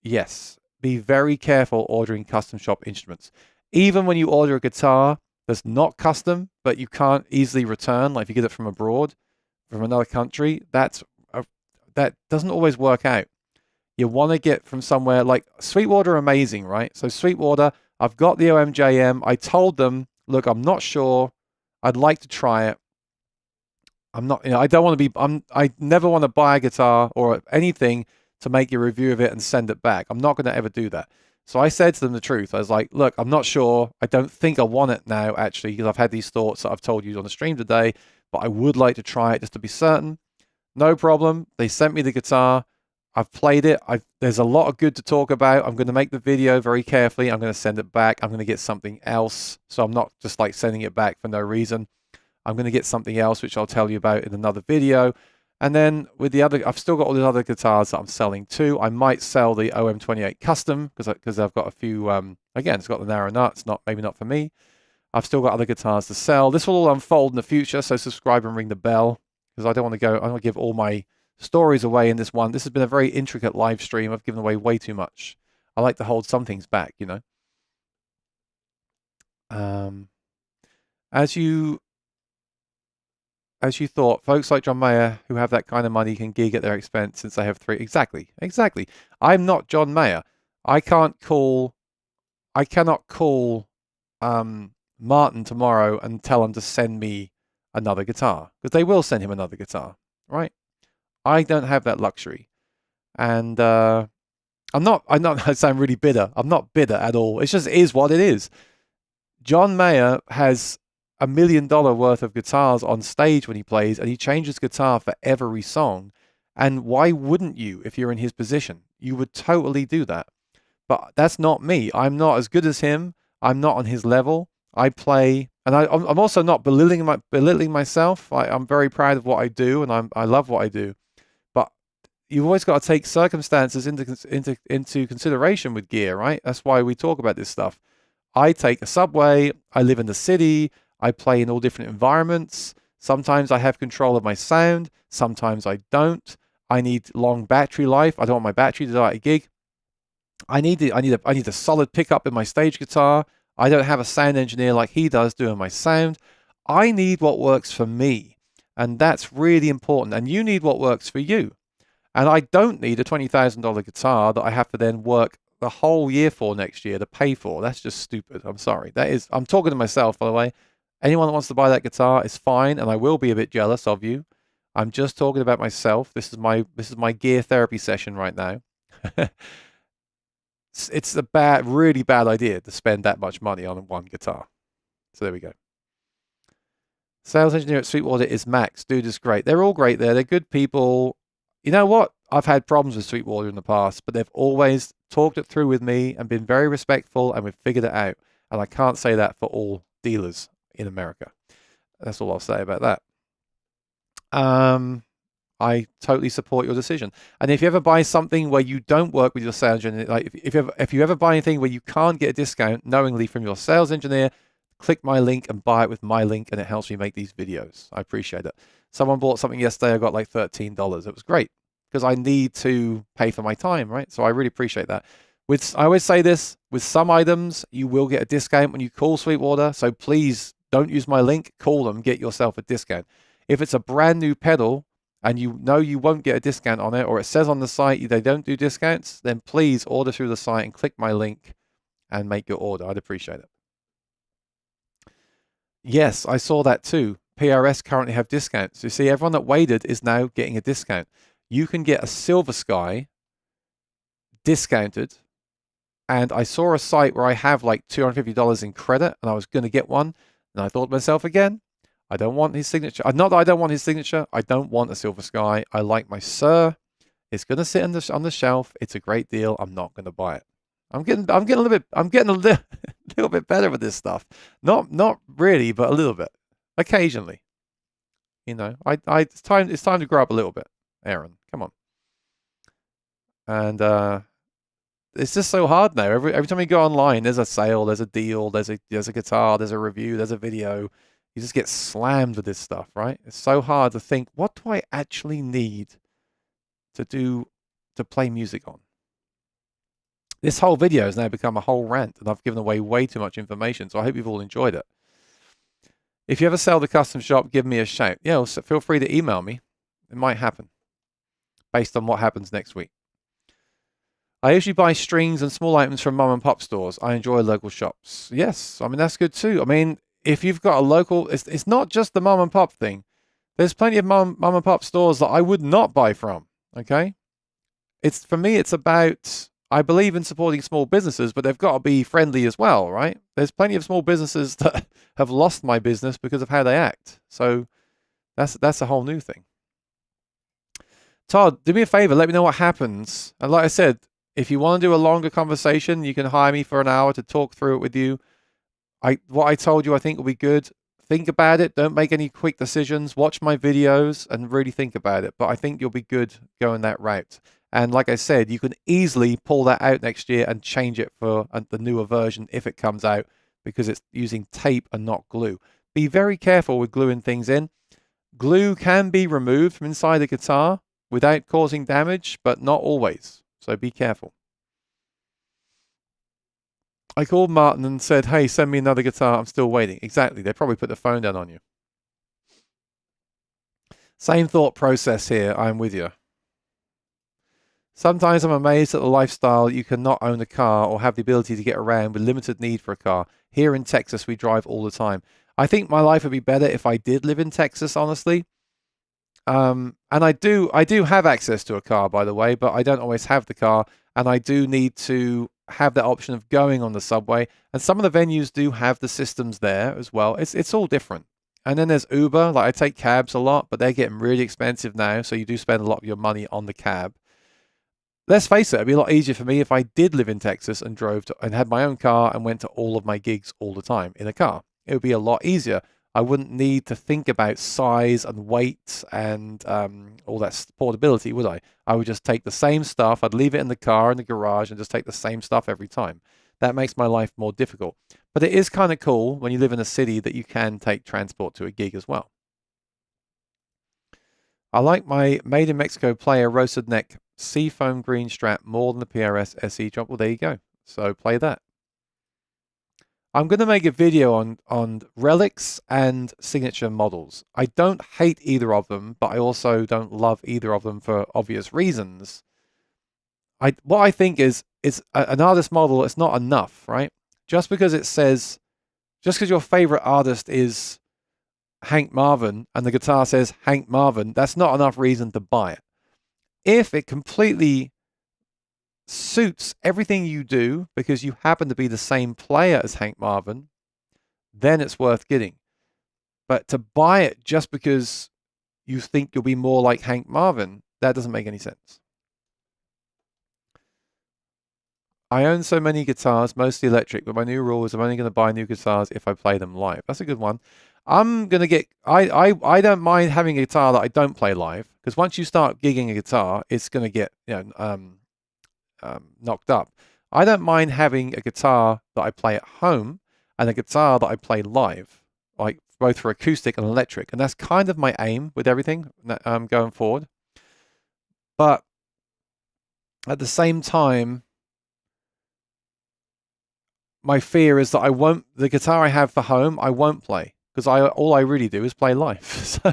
Yes, be very careful ordering custom shop instruments. Even when you order a guitar that's not custom, but you can't easily return, like if you get it from abroad, from another country, that doesn't always work out. You want to get from somewhere like Sweetwater, amazing, right? So Sweetwater, I've got the OMJM. I told them, look, I'm not sure. I'd like to try it. I'm not, I don't want to be, I never want to buy a guitar or anything to make a review of it and send it back. I'm not going to ever do that. So I said to them the truth. I was like, look, I'm not sure. I don't think I want it now, actually, because I've had these thoughts that I've told you on the stream today, but I would like to try it just to be certain. No problem. They sent me the guitar. I've played it. There's a lot of good to talk about. I'm going to make the video very carefully. I'm going to send it back. I'm going to get something else. So I'm not just like sending it back for no reason. I'm going to get something else, which I'll tell you about in another video. And then with the other, I've still got all the other guitars that I'm selling too. I might sell the OM28 Custom because I've got a few, again, it's got the narrow nuts, maybe not for me. I've still got other guitars to sell. This will all unfold in the future, so subscribe and ring the bell because I don't want to give all my stories away in this one. This has been a very intricate live stream. I've given away way too much. I like to hold some things back, you know. As you thought, folks like John Mayer who have that kind of money can gig at their expense since they have three. Exactly. I'm not John Mayer. I cannot call Martin tomorrow and tell him to send me another guitar because they will send him another guitar, right? I don't have that luxury, and I sound really bitter. I'm not bitter at all. It just is what it is. John Mayer has $1 million worth of guitars on stage when he plays, and he changes guitar for every song. And why wouldn't you if you're in his position? You would totally do that. But that's not me. I'm not as good as him. I'm not on his level. I play, and I'm also not belittling myself. I'm very proud of what I do, and I love what I do. But you've always got to take circumstances into consideration with gear, right? That's why we talk about this stuff. I take a subway. I live in the city. I play in all different environments. Sometimes I have control of my sound. Sometimes I don't. I need long battery life. I don't want my battery to die at a gig. I need a solid pickup in my stage guitar. I don't have a sound engineer like he does doing my sound. I need what works for me. And that's really important. And you need what works for you. And I don't need a $20,000 guitar that I have to then work the whole year for next year to pay for. That's just stupid. I'm sorry. I'm talking to myself, by the way. Anyone that wants to buy that guitar is fine, and I will be a bit jealous of you. I'm just talking about myself. This is my gear therapy session right now. It's a really bad idea to spend that much money on one guitar. So there we go. Sales engineer at Sweetwater is Max. Dude is great. They're all great there. They're good people. You know what? I've had problems with Sweetwater in the past, but they've always talked it through with me and been very respectful, and we've figured it out. And I can't say that for all dealers in America. That's all I'll say about that. I totally support your decision. And if you ever buy something where you don't work with your sales engineer, like if you ever buy anything where you can't get a discount knowingly from your sales engineer, click my link and buy it with my link, and it helps me make these videos. I appreciate it. Someone bought something yesterday. I got like $13. It was great because I need to pay for my time, right? So I really appreciate that. I always say this, with some items, you will get a discount when you call Sweetwater. So please don't use my link. Call them, get yourself a discount. If it's a brand new pedal and you know you won't get a discount on it, or it says on the site they don't do discounts, then please order through the site and click my link and make your order. I'd appreciate it. Yes, I saw that too. PRS currently have discounts. You see, everyone that waited is now getting a discount. You can get a Silver Sky discounted. And I saw a site where I have like $250 in credit, and I was going to get one. And I thought to myself again, I don't want his signature. Not that I don't want his signature. I don't want a Silver Sky. I like my Sir. It's going to sit on the shelf. It's a great deal. I'm not going to buy it. I'm getting a little bit better with this stuff. Not really, but a little bit. Occasionally. You know, it's time to grow up a little bit, Aaron. Come on. And it's just so hard now. Every time you go online, there's a sale, there's a deal, there's a guitar, there's a review, there's a video. You just get slammed with this stuff, right? It's so hard to think, what do I actually need to play music on? This whole video has now become a whole rant, and I've given away way too much information, so I hope you've all enjoyed it. If you ever sell the custom shop, give me a shout. Yeah, well, feel free to email me. It might happen, based on what happens next week. I usually buy strings and small items from mom and pop stores. I enjoy local shops. Yes, I mean, that's good too. I mean, if you've got a local, it's not just the mom and pop thing. There's plenty of mom and pop stores that I would not buy from, okay? For me, it's about, I believe in supporting small businesses, but they've got to be friendly as well, right? There's plenty of small businesses that have lost my business because of how they act. So that's a whole new thing. Todd, do me a favor, let me know what happens. And like I said, if you want to do a longer conversation, you can hire me for an hour to talk through it with you. What I told you, I think will be good. Think about it. Don't make any quick decisions. Watch my videos and really think about it. But I think you'll be good going that route. And like I said, you can easily pull that out next year and change it for the newer version if it comes out, because it's using tape and not glue. Be very careful with gluing things in. Glue can be removed from inside the guitar without causing damage, but not always. So be careful. I called Martin and said, hey, send me another guitar. I'm still waiting. Exactly. They probably put the phone down on you. Same thought process here. I'm with you. Sometimes I'm amazed at the lifestyle. You cannot own a car or have the ability to get around with limited need for a car. Here in Texas, we drive all the time. I think my life would be better if I did live in Texas, honestly. And I do have access to a car, by the way, but I don't always have the car, and I do need to have that option of going on the subway. And some of the venues do have the systems there as well. It's all different. And then there's Uber. Like, I take cabs a lot, but they're getting really expensive now, so you do spend a lot of your money on the cab. Let's face it, it'd be a lot easier for me if I did live in Texas and and had my own car and went to all of my gigs all the time in a car. It would be a lot easier. I wouldn't need to think about size and weight and all that portability, would I? I would just take the same stuff. I'd leave it in the car, in the garage, and just take the same stuff every time. That makes my life more difficult. But it is kind of cool when you live in a city that you can take transport to a gig as well. I like my Made in Mexico Player roasted neck seafoam green strap more than the PRS SE drop. Well, there you go. So play that. I'm going to make a video on relics and signature models. I don't hate either of them, but I also don't love either of them for obvious reasons. What I think is an artist model, it's not enough, right? Just because your favorite artist is Hank Marvin and the guitar says Hank Marvin, that's not enough reason to buy it. If it completely suits everything you do because you happen to be the same player as Hank Marvin, then it's worth getting. But to buy it just because you think you'll be more like Hank Marvin, that doesn't make any sense. I own so many guitars, mostly electric, but my new rule is I'm only going to buy new guitars if I play them live. That's a good one. I'm going to get, I don't mind having a guitar that I don't play live, because once you start gigging a guitar, it's going to get, knocked up. I don't mind having a guitar that I play at home and a guitar that I play live, like both for acoustic and electric. And that's kind of my aim with everything going forward. But at the same time, my fear is that the guitar I have for home, I won't play, because all I really do is play live. So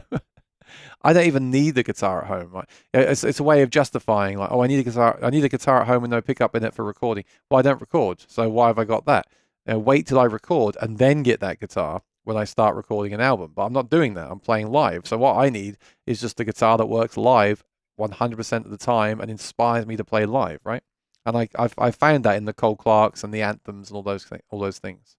I don't even need the guitar at home. Right? It's a way of justifying, like, oh, I need a guitar. I need a guitar at home with no pickup in it for recording. Well, I don't record, so why have I got that? Wait till I record and then get that guitar when I start recording an album. But I'm not doing that. I'm playing live. So what I need is just a guitar that works live 100% of the time and inspires me to play live, right? And I found that in the Cole Clarks and the anthems and all those things.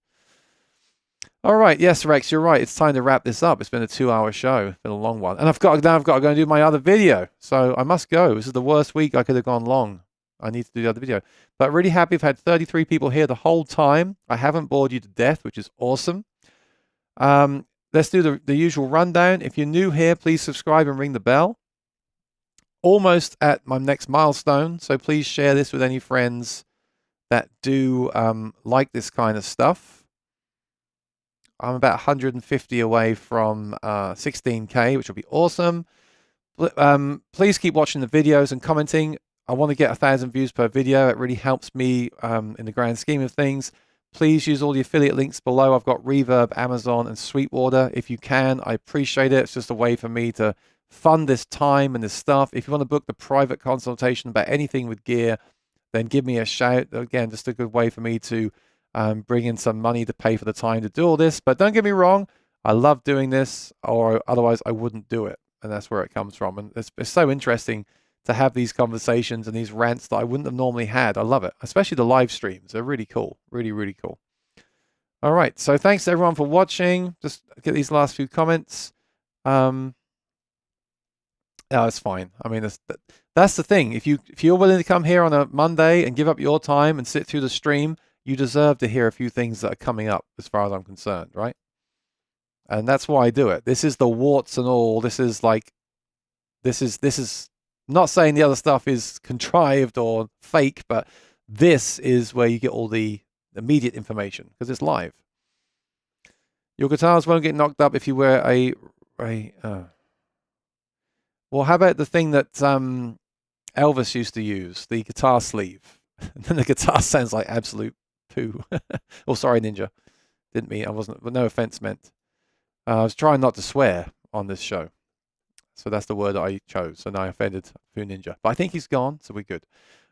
All right, yes, Rex, you're right. It's time to wrap this up. It's been a 2-hour show. It's been a long one, and I've got to go and do my other video. So I must go. This is the worst week I could have gone long. I need to do the other video. But really happy I've had 33 people here the whole time. I haven't bored you to death, which is awesome. Let's do the usual rundown. If you're new here, please subscribe and ring the bell. Almost at my next milestone, so please share this with any friends that do like this kind of stuff. I'm about 150 away from 16K, which will be awesome. Please keep watching the videos and commenting. I want to get 1,000 views per video. It really helps me in the grand scheme of things. Please use all the affiliate links below. I've got Reverb, Amazon, and Sweetwater. If you can, I appreciate it. It's just a way for me to fund this time and this stuff. If you want to book the private consultation about anything with gear, then give me a shout. Again, just a good way for me to bring in some money to pay for the time to do all this. But don't get me wrong, I love doing this, or otherwise I wouldn't do it. And that's where it comes from. And it's so interesting to have these conversations and these rants that I wouldn't have normally had. I love it, especially the live streams. They're really cool. Really, really cool. All right. So thanks everyone for watching. Just get these last few comments. No, it's fine. I mean, that's the thing. If you're willing to come here on a Monday and give up your time and sit through the stream, you deserve to hear a few things that are coming up as far as I'm concerned, right? And that's why I do it. This is the warts and all. This is not saying the other stuff is contrived or fake, but this is where you get all the immediate information because it's live. Your guitars won't get knocked up if you wear well, how about the thing that Elvis used to use, the guitar sleeve? And then the guitar sounds like absolute poo. Oh, sorry, Ninja. Didn't mean, I wasn't, but no offense meant. I was trying not to swear on this show. So that's the word that I chose. So now I offended Poo Ninja. But I think he's gone, so we're good.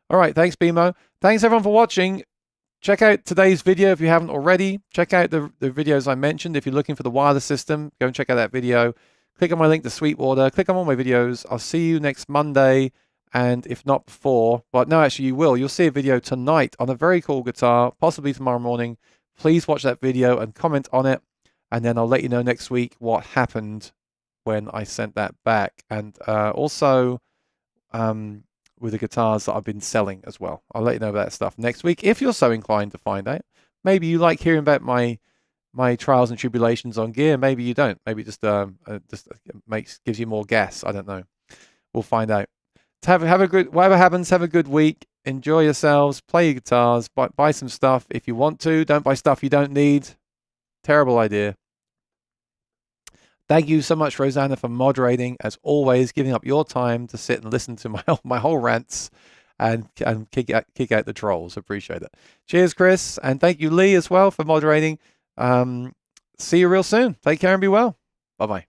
All right, thanks, BMO. Thanks, everyone, for watching. Check out today's video if you haven't already. Check out the videos I mentioned. If you're looking for the wireless system, go and check out that video. Click on my link to Sweetwater. Click on all my videos. I'll see you next Monday. And if not before, but no, actually you will. You'll see a video tonight on a very cool guitar, possibly tomorrow morning. Please watch that video and comment on it. And then I'll let you know next week what happened when I sent that back. And also with the guitars that I've been selling as well. I'll let you know about that stuff next week if you're so inclined to find out. Maybe you like hearing about my trials and tribulations on gear. Maybe you don't. Maybe it just gives you more gas. I don't know. We'll find out. Have a good, whatever happens, have a good week. Enjoy yourselves. Play your guitars. Buy some stuff if you want to. Don't buy stuff you don't need. Terrible idea. Thank you so much, Rosanna, for moderating. As always, giving up your time to sit and listen to my whole rants and kick out the trolls. Appreciate it. Cheers, Chris. And thank you, Lee, as well, for moderating. See you real soon. Take care and be well. Bye-bye.